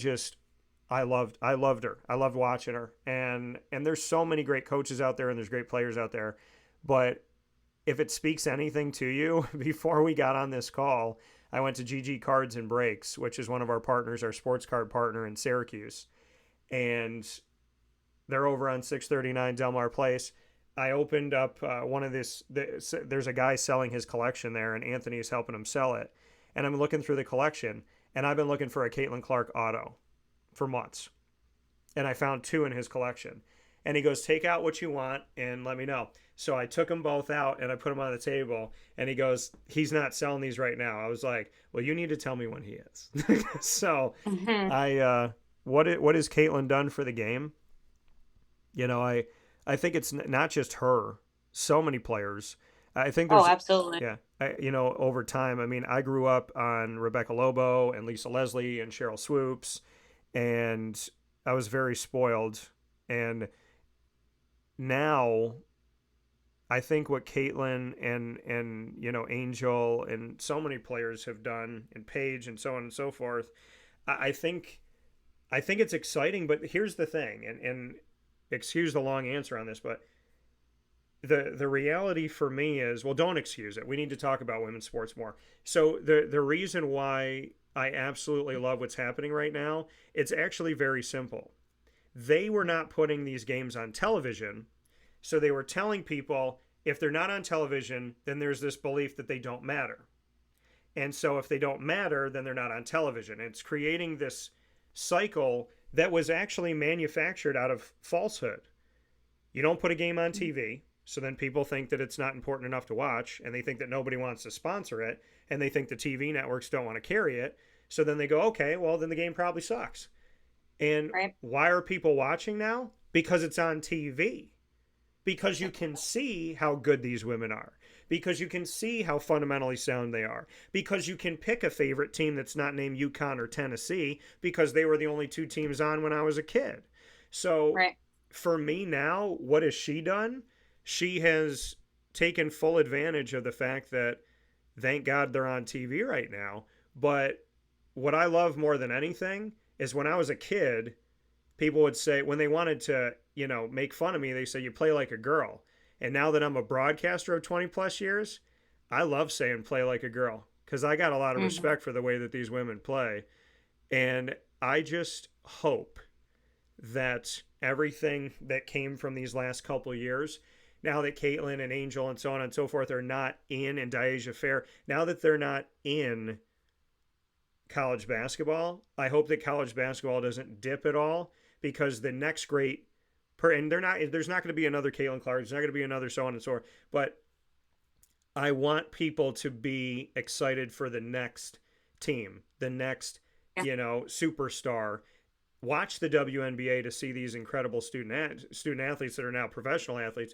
loved her. I loved watching her. And there's so many great coaches out there and there's great players out there. But if it speaks anything to you, before we got on this call, I went to GG Cards and Breaks, which is one of our partners, our sports card partner in Syracuse. And they're over on 639 Delmar Place. I opened up there's a guy selling his collection there, and Anthony is helping him sell it. And I'm looking through the collection, and I've been looking for a Kaitlyn Clark auto for months. And I found 2 in his collection. And he goes, take out what you want and let me know. So I took them both out and I put them on the table. And he goes, he's not selling these right now. I was like, well, you need to tell me when he is. So what has Kaitlyn done for the game? You know, I think it's not just her. So many players. I think there's... Oh, absolutely. Yeah. Over time, I mean, I grew up on Rebecca Lobo and Lisa Leslie and Cheryl Swoops. And I was very spoiled. And now I think what Kaitlyn and Angel and so many players have done, and Paige and so on and so forth, I think it's exciting. But here's the thing, and excuse the long answer on this, but the reality for me is, well, don't excuse it. We need to talk about women's sports more. So the reason why I absolutely love what's happening right now, it's actually very simple. They were not putting these games on television, so they were telling people, if they're not on television, then there's this belief that they don't matter. And so if they don't matter, then they're not on television. It's creating this cycle that was actually manufactured out of falsehood. You don't put a game on TV, so then people think that it's not important enough to watch, and they think that nobody wants to sponsor it, and they think the TV networks don't want to carry it. So then they go, okay, well, then the game probably sucks. And Why are people watching now? Because it's on TV. because you can see how good these women are, because you can see how fundamentally sound they are, because you can pick a favorite team that's not named UConn or Tennessee because they were the only two teams on when I was a kid. So Right. for me now, what has she done? She has taken full advantage of the fact that, thank God they're on TV right now. But what I love more than anything is when I was a kid, people would say, when they wanted to, make fun of me, they say, you play like a girl. And now that I'm a broadcaster of 20 plus years, I love saying play like a girl because I got a lot of respect for the way that these women play. And I just hope that everything that came from these last couple of years, now that Kaitlyn and Angel and so on and so forth are not in, and Diasia Fair, now that they're not in college basketball, I hope that college basketball doesn't dip at all, because the next great and there's not going to be another Kaitlyn Clark, there's not going to be another so on and so forth, but I want people to be excited for the next team, the next, superstar. Watch the WNBA to see these incredible student athletes that are now professional athletes,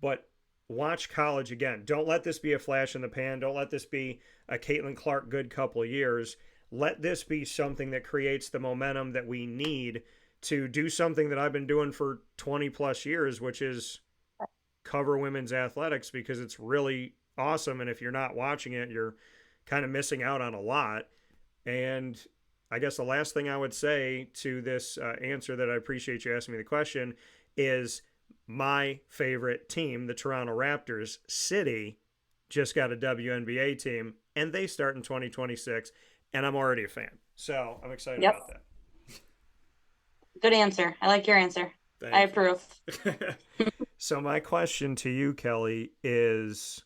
but watch college again. Don't let this be a flash in the pan. Don't let this be a Kaitlyn Clark good couple of years. Let this be something that creates the momentum that we need to do something that I've been doing for 20 plus years, which is cover women's athletics, because it's really awesome. And if you're not watching it, you're kind of missing out on a lot. And I guess the last thing I would say to this answer, that I appreciate you asking me the question, is my favorite team, the Toronto Raptors, City, just got a WNBA team, and they start in 2026, and I'm already a fan. So I'm excited about that. Good answer. I like your answer. I approve. So my question to you, Kelly, is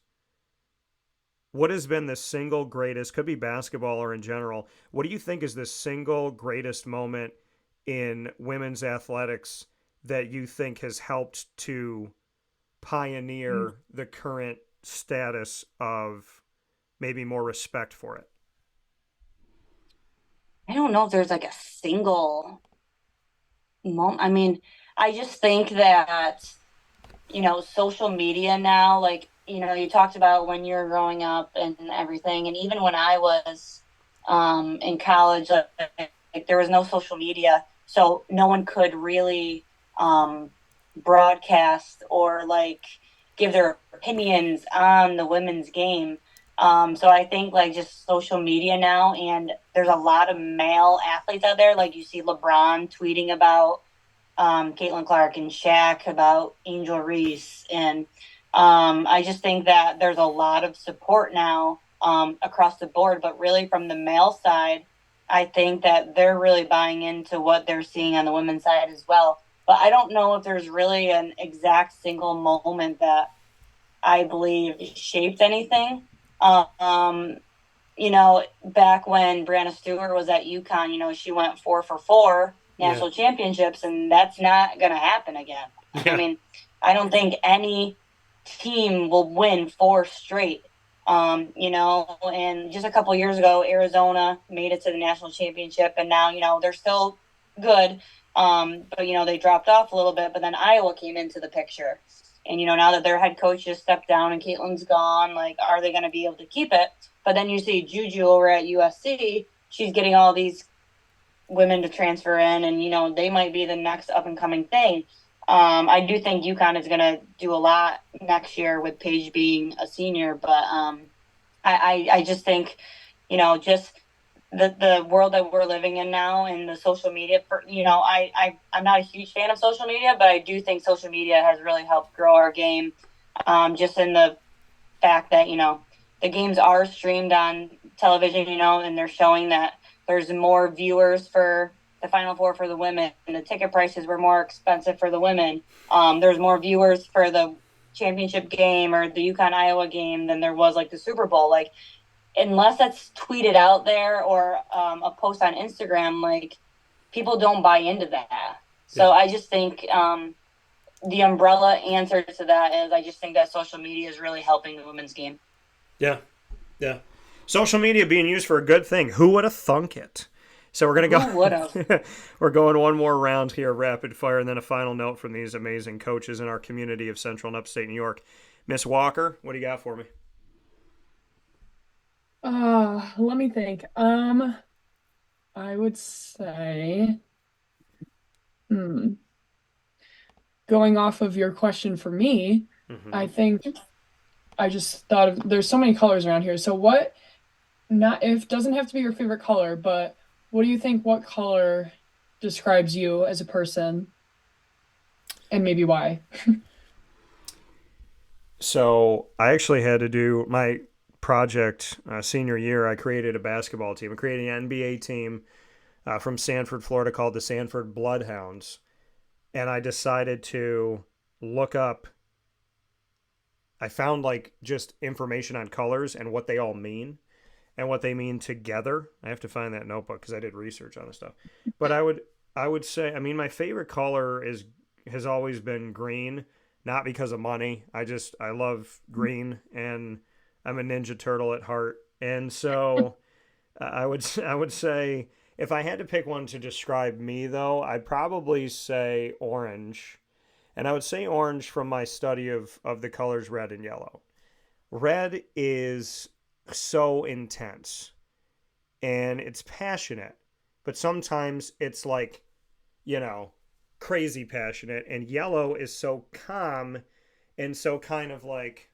what has been the single greatest, could be basketball or in general, what do you think is the single greatest moment in women's athletics that you think has helped to pioneer the current status of maybe more respect for it? I don't know if there's like a single moment. I mean, I just think that, social media now, like, you talked about when you're growing up and everything. And even when I was in college, like there was no social media. So no one could really broadcast or like give their opinions on the women's game. So I think like just social media now, and there's a lot of male athletes out there. Like you see LeBron tweeting about Caitlin Clark and Shaq about Angel Reese. And I just think that there's a lot of support now across the board, but really from the male side, I think that they're really buying into what they're seeing on the women's side as well. But I don't know if there's really an exact single moment that I believe shaped anything. Back when Brianna Stewart was at UConn, she went 4 for 4 national championships, and that's not going to happen again. Yeah. I mean, I don't think any team will win 4 straight. And just a couple years ago, Arizona made it to the national championship, and now, they're still good. But, they dropped off a little bit, but then Iowa came into the picture. And, now that their head coach just stepped down and Caitlyn's gone, like, are they going to be able to keep it? But then you see Juju over at USC, she's getting all these women to transfer in, and, they might be the next up-and-coming thing. I do think UConn is going to do a lot next year with Paige being a senior, but I just think, just the world that we're living in now and the social media, I'm not a huge fan of social media, but I do think social media has really helped grow our game, just in the fact that, the games are streamed on television, and they're showing that there's more viewers for the Final Four for the women, and the ticket prices were more expensive for the women. There's more viewers for the championship game or the UConn-Iowa game than there was like the Super Bowl. Like, unless that's tweeted out there or a post on Instagram, like, people don't buy into that. So I just think the umbrella answer to that is I just think that social media is really helping the women's game. Yeah. Social media being used for a good thing. Who would have thunk it? So we're Who would gonna have? go. We're going one more round here, rapid fire, and then a final note from these amazing coaches in our community of Central and Upstate New York. Miss Walker, what do you got for me? Let me think. I would say, hmm, going off of your question for me, Mm-hmm. I think I just thought of there's so many colors around here. So what not if doesn't have to be your favorite color, but what do you think what color describes you as a person and maybe why? So I actually had to do my project senior year. I created a basketball team. I created an NBA team from Sanford, Florida, called the Sanford Bloodhounds, and I decided to look up. I found like just information on colors and what they all mean and what they mean together. I have to find that notebook because I did research on this stuff. But I would say, I mean, my favorite color is has always been green, not because of money. I love green, and I'm a Ninja Turtle at heart. And so I would say if I had to pick one to describe me though, I'd probably say orange. And I would say orange from my study of the colors red and yellow. Red is so intense and it's passionate, but sometimes it's like, you know, crazy passionate. And yellow is so calm and so kind of like,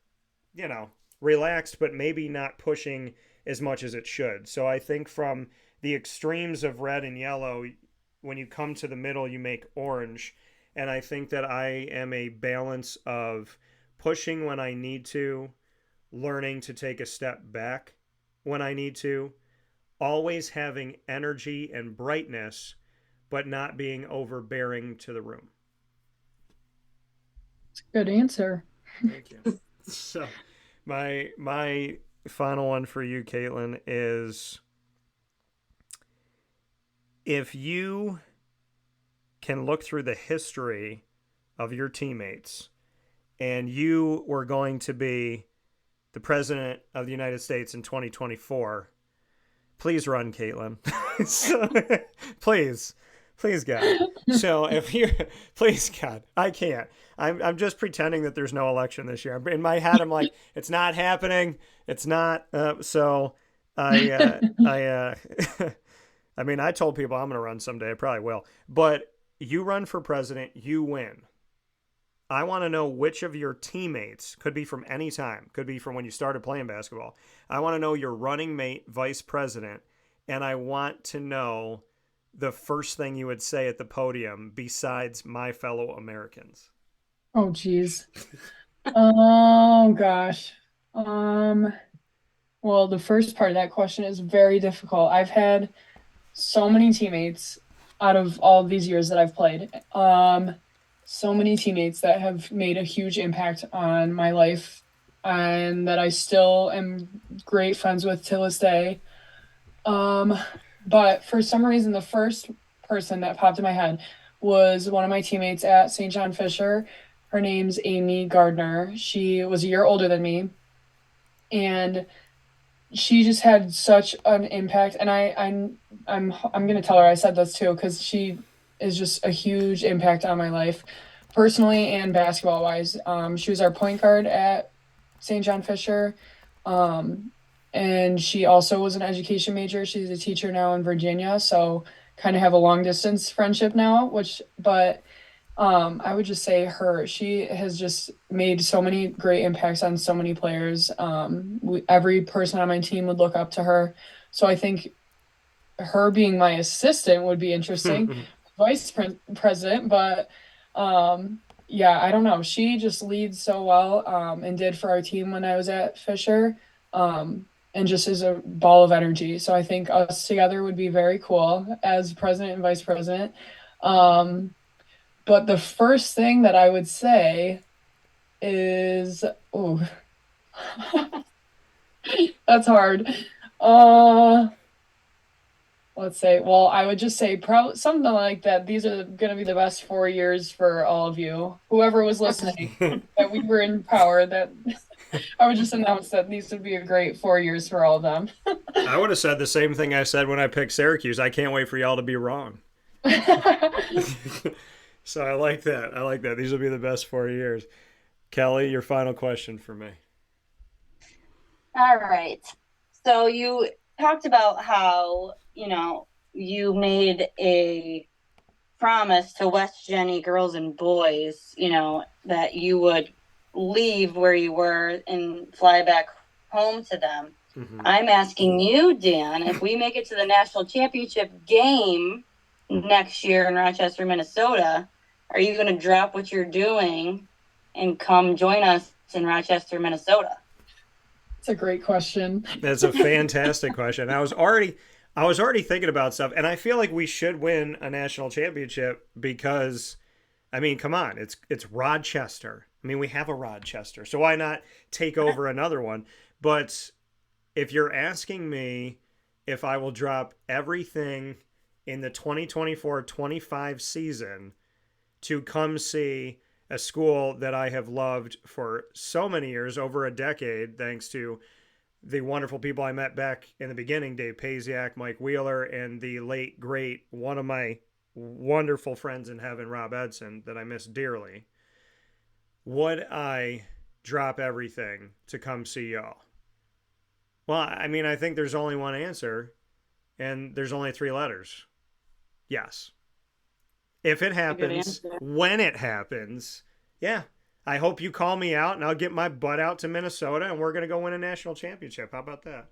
you know, relaxed, but maybe not pushing as much as it should. So I think from the extremes of red and yellow, when you come to the middle, you make orange. And I think that I am a balance of pushing when I need to, learning to take a step back when I need to, always having energy and brightness, but not being overbearing to the room. Good answer. Thank you. So, my final one for you, Kaitlyn, is if you can look through the history of your teammates and you were going to be the president of the United States in 2024, please run, Kaitlyn. So, please, please, God. So if you, please, God, I can't. I'm just pretending that there's no election this year. In my head, I'm like, it's not happening. It's not. So I I mean, I told people I'm going to run someday. I probably will. But you run for president, you win. I want to know which of your teammates, could be from any time, could be from when you started playing basketball. I want to know your running mate, vice president, and I want to know the first thing you would say at the podium besides my fellow Americans. Oh, geez. Oh, gosh. Um, well, the first part of that question is very difficult. I've had so many teammates out of all of these years that I've played. So many teammates that have made a huge impact on my life and that I still am great friends with till this day. Um, but for some reason, the first person that popped in my head was one of my teammates at St. John Fisher. Her name's Amy Gardner. She was a year older than me, and she just had such an impact. And I'm gonna tell her I said this too because she is just a huge impact on my life, personally and basketball wise. She was our point guard at St. John Fisher. Um, and she also was an education major. She's a teacher now in Virginia, so kind of have a long distance friendship now, but I would just say she has just made so many great impacts on so many players. Every person on my team would look up to her. So I think her being my assistant would be interesting, president, but yeah, I don't know. She just leads so well, and did for our team when I was at Fisher, and just is a ball of energy. So I think us together would be very cool as president and vice president. Um, but the first thing that I would say is, oh, that's hard. Uh, let's say, well, I would just say probably something like that. These are going to be the best 4 years for all of you, whoever was listening, that we were in power, that I would just announce that these would be a great 4 years for all of them. I would have said the same thing I said when I picked Syracuse. I can't wait for y'all to be wrong. So I like that. I like that. These will be the best 4 years. Kelly, your final question for me. All right. So you talked about how, you made a promise to West Jenny girls and boys, that you would leave where you were and fly back home to them. Mm-hmm. I'm asking you, Dan, if we make it to the national championship game next year in Rochester, Minnesota, are you going to drop what you're doing and come join us in Rochester, Minnesota? It's a great question. That's a fantastic question. I was already thinking about stuff, and I feel like we should win a national championship because, I mean, come on, it's Rochester. I mean, we have a Rochester, so why not take over another one? But if you're asking me if I will drop everything in the 2024-25 season to come see a school that I have loved for so many years, over a decade, thanks to the wonderful people I met back in the beginning, Dave Paziak, Mike Wheeler, and the late, great, one of my wonderful friends in heaven, Rob Edson, that I miss dearly, would I drop everything to come see y'all? Well, I mean, I think there's only one answer, and there's only 3 letters. Yes. If it happens, when it happens, yeah. I hope you call me out, and I'll get my butt out to Minnesota, and we're going to go win a national championship. How about that?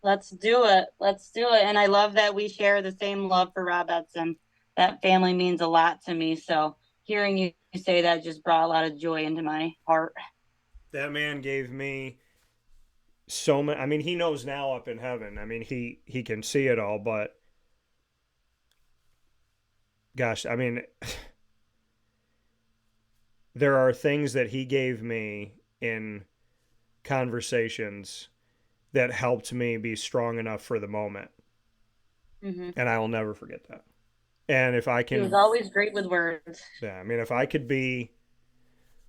Let's do it. Let's do it. And I love that we share the same love for Rob Edson. That family means a lot to me. So hearing you say that just brought a lot of joy into my heart. That man gave me so much. I mean, he knows now up in heaven. I mean, he can see it all, but gosh, I mean, there are things that he gave me in conversations that helped me be strong enough for the moment. Mm-hmm. And I will never forget that. And if I can... He was always great with words. Yeah, I mean, if I could be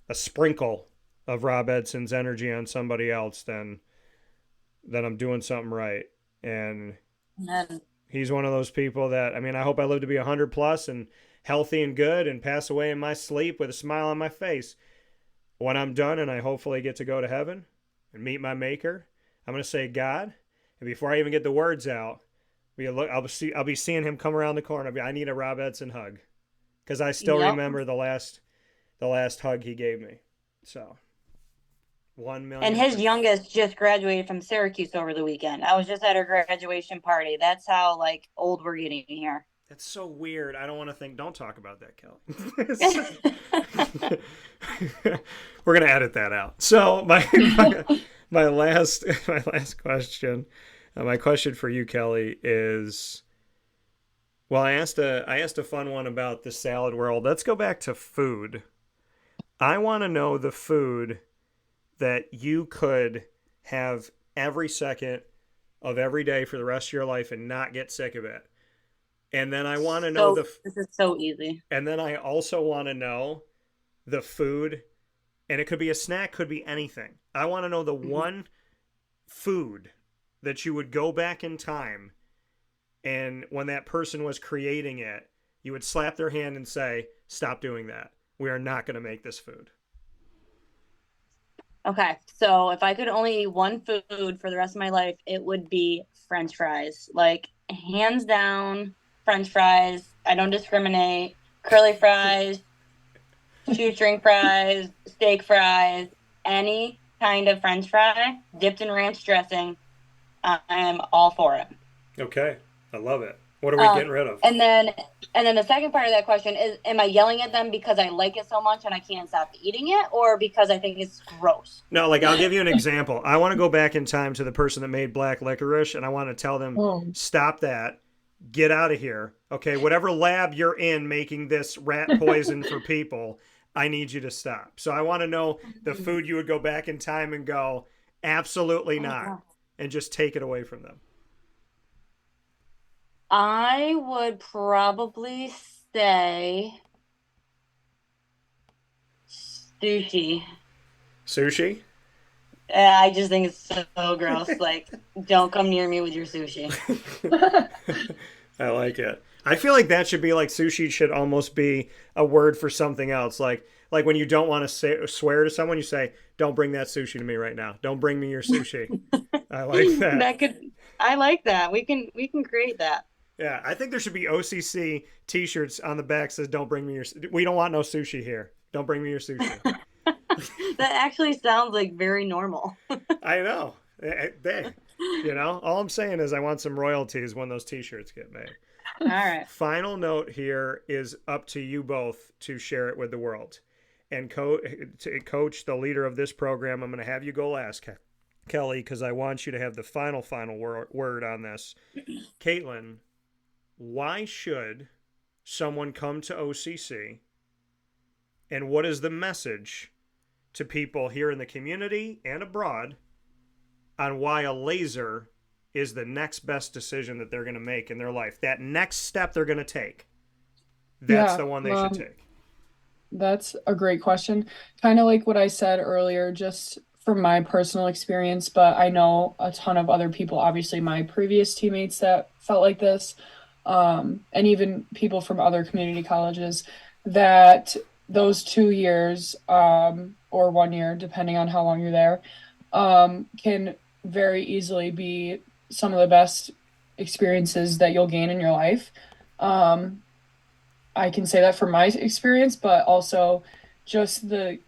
a sprinkle of Rob Edson's energy on somebody else, then I'm doing something right. And he's one of those people that, I mean, I hope I live to be 100 plus and healthy and good and pass away in my sleep with a smile on my face. When I'm done and I hopefully get to go to heaven and meet my maker, I'm going to say, God, and before I even get the words out, I'll be seeing him come around the corner. I need a Rob Edson hug, because I still remember the last hug he gave me. So, 1 million. And his youngest just graduated from Syracuse over the weekend. I was just at her graduation party. That's how old we're getting here. That's so weird. I don't want to think. Don't talk about that, Kelly. We're gonna edit that out. So my last question, my question for you, Kelly, is, well, I asked a fun one about the salad world. Let's go back to food. I want to know the food that you could have every second of every day for the rest of your life and not get sick of it. And then I want to know this is so easy. And then I also want to know the food, and it could be a snack, could be anything. I want to know the one food that you would go back in time, and when that person was creating it, you would slap their hand and say, "Stop doing that. We are not going to make this food." Okay, so if I could only eat one food for the rest of my life, it would be French fries. Hands down, French fries. I don't discriminate. Curly fries, shoestring fries, steak fries, any kind of French fry dipped in ranch dressing, I am all for it. Okay, I love it. What are we getting rid of? And then the second part of that question is, am I yelling at them because I like it so much and I can't stop eating it, or because I think it's gross? No, I'll give you an example. I want to go back in time to the person that made black licorice, and I want to tell them, stop that. Get out of here. Okay, whatever lab you're in making this rat poison for people, I need you to stop. So I want to know the food you would go back in time and go, absolutely not, and just take it away from them. I would probably say sushi. Sushi? I just think it's so gross. Like, don't come near me with your sushi. I like it. I feel like that should be like sushi should almost be a word for something else. Like when you don't want to say swear to someone, you say, "Don't bring that sushi to me right now. Don't bring me your sushi." I like that. I like that. We can create that. Yeah, I think there should be OCC T-shirts on the back says "Don't bring me your. We don't want no sushi here. Don't bring me your sushi." That actually sounds like very normal. I know. All I'm saying is I want some royalties when those T-shirts get made. All right. Final note here is up to you both to share it with the world. And coach, the leader of this program, I'm going to have you go last, Kelly, because I want you to have the final word on this. Kaitlyn, why should someone come to OCC, and what is the message to people here in the community and abroad on why a laser is the next best decision that they're going to make in their life? That next step they're going to take. That's the one they should take. That's a great question. Kind of like what I said earlier, just from my personal experience, but I know a ton of other people, obviously my previous teammates that felt like this, and even people from other community colleges, that those 2 years, or 1 year, depending on how long you're there, can very easily be some of the best experiences that you'll gain in your life. I can say that from my experience, but also just the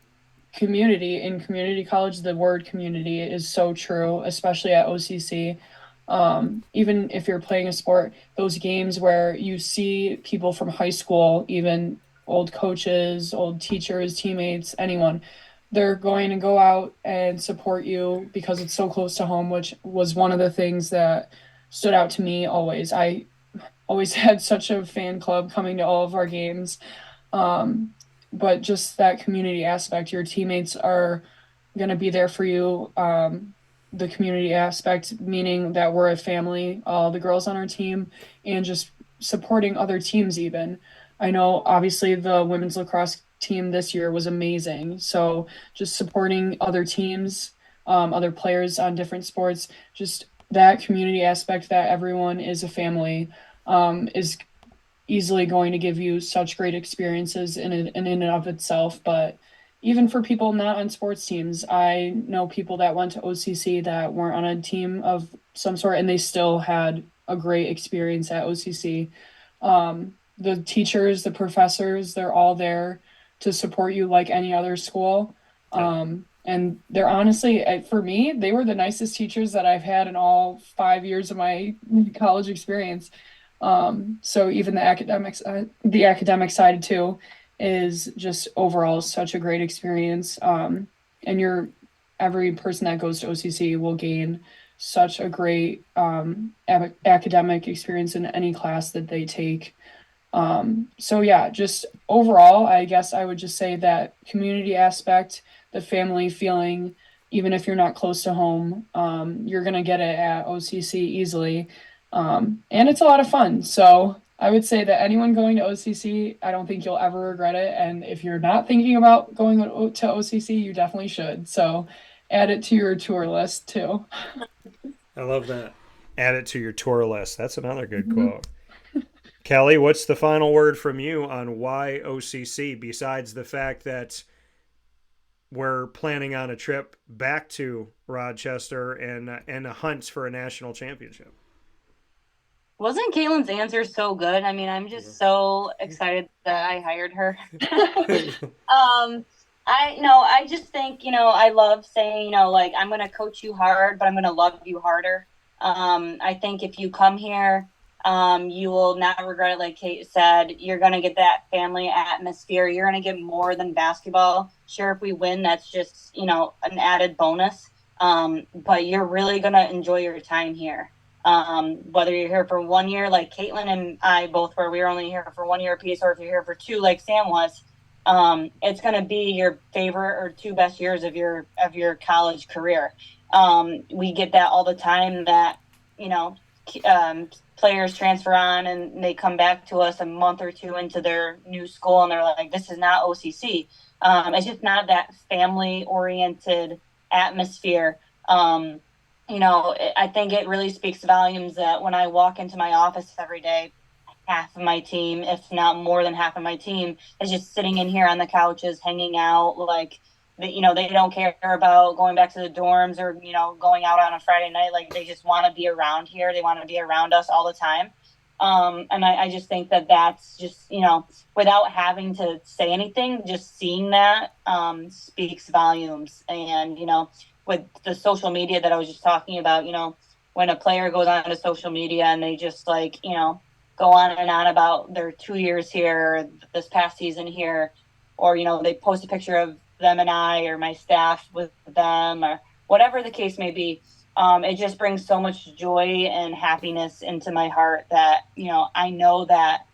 community in community college, the word community is so true, especially at OCC. Even if you're playing a sport, those games where you see people from high school, even old coaches, old teachers, teammates, anyone, they're going to go out and support you because it's so close to home, which was one of the things that stood out to me always. I always had such a fan club coming to all of our games. But just that community aspect, your teammates are going to be there for you. The community aspect, meaning that we're a family, all the girls on our team, and just supporting other teams even. I know obviously the women's lacrosse team this year was amazing. So just supporting other teams, other players on different sports, just that community aspect that everyone is a family, is easily going to give you such great experiences in and of itself. But even for people not on sports teams, I know people that went to OCC that weren't on a team of some sort, and they still had a great experience at OCC. The teachers, the professors, they're all there to support you like any other school. And they're honestly, for me, they were the nicest teachers that I've had in all 5 years of my college experience. So even the academic side too is just overall such a great experience. And every person that goes to OCC will gain such a great academic experience in any class that they take. So yeah, just overall, I guess I would just say that community aspect, the family feeling, even if you're not close to home, you're going to get it at OCC easily. And it's a lot of fun. So I would say that anyone going to OCC, I don't think you'll ever regret it. And if you're not thinking about going to OCC, you definitely should. So add it to your tour list too. I love that. Add it to your tour list. That's another good quote. Kelly, what's the final word from you on why OCC, besides the fact that we're planning on a trip back to Rochester and a hunt for a national championship? Wasn't Kaitlyn's answer so good? I mean, I'm just so excited that I hired her. I just think, I love saying, like, I'm going to coach you hard, but I'm going to love you harder. I think if you come here, you will not regret it. Like Kate said, you're going to get that family atmosphere. You're going to get more than basketball. Sure, if we win, that's just, an added bonus. But you're really going to enjoy your time here. Whether you're here for 1 year, like Kaitlyn and I both were, we were only here for 1 year apiece, or if you're here for 2, like Sam was, it's going to be your favorite or 2 best years of your college career. We get that all the time that, players transfer on and they come back to us a month or 2 into their new school and they're like, this is not OCC. It's just not that family oriented atmosphere. I think it really speaks volumes that when I walk into my office every day, half of my team, if not more than half of my team, is just sitting in here on the couches, hanging out. Like, they don't care about going back to the dorms or, going out on a Friday night. Like, they just want to be around here. They want to be around us all the time. And I just think that that's just, without having to say anything, just seeing that speaks volumes. And, with the social media that I was just talking about, when a player goes on to social media and they just go on and on about their 2 years here, this past season here, or, they post a picture of them and I or my staff with them or whatever the case may be. It just brings so much joy and happiness into my heart that, I know that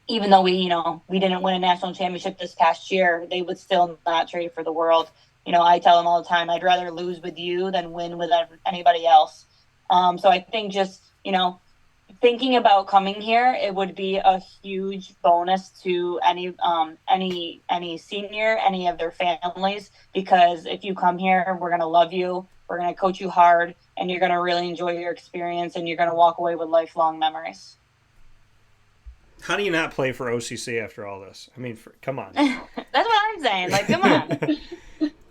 even though we didn't win a national championship this past year, they would still not trade for the world. I tell them all the time, I'd rather lose with you than win with anybody else. So I think just, thinking about coming here, it would be a huge bonus to any senior, any of their families, because if you come here, we're going to love you. We're going to coach you hard, and you're going to really enjoy your experience, and you're going to walk away with lifelong memories. How do you not play for OCC after all this? I mean, come on. That's what I'm saying. Like, come on.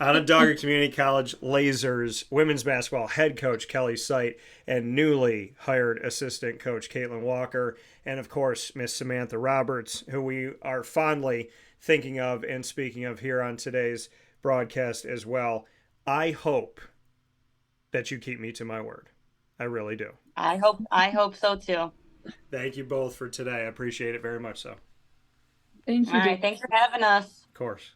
Onondaga Community College Lazers women's basketball head coach Kelly Kaitlyn and newly hired assistant coach Kaitlyn Walker, and of course Miss Samantha Roberts, who we are fondly thinking of and speaking of here on today's broadcast as well. I hope that you keep me to my word. I really do. I hope so too. Thank you both for today. I appreciate it very much so. Thank you. All right, thanks for having us. Of course.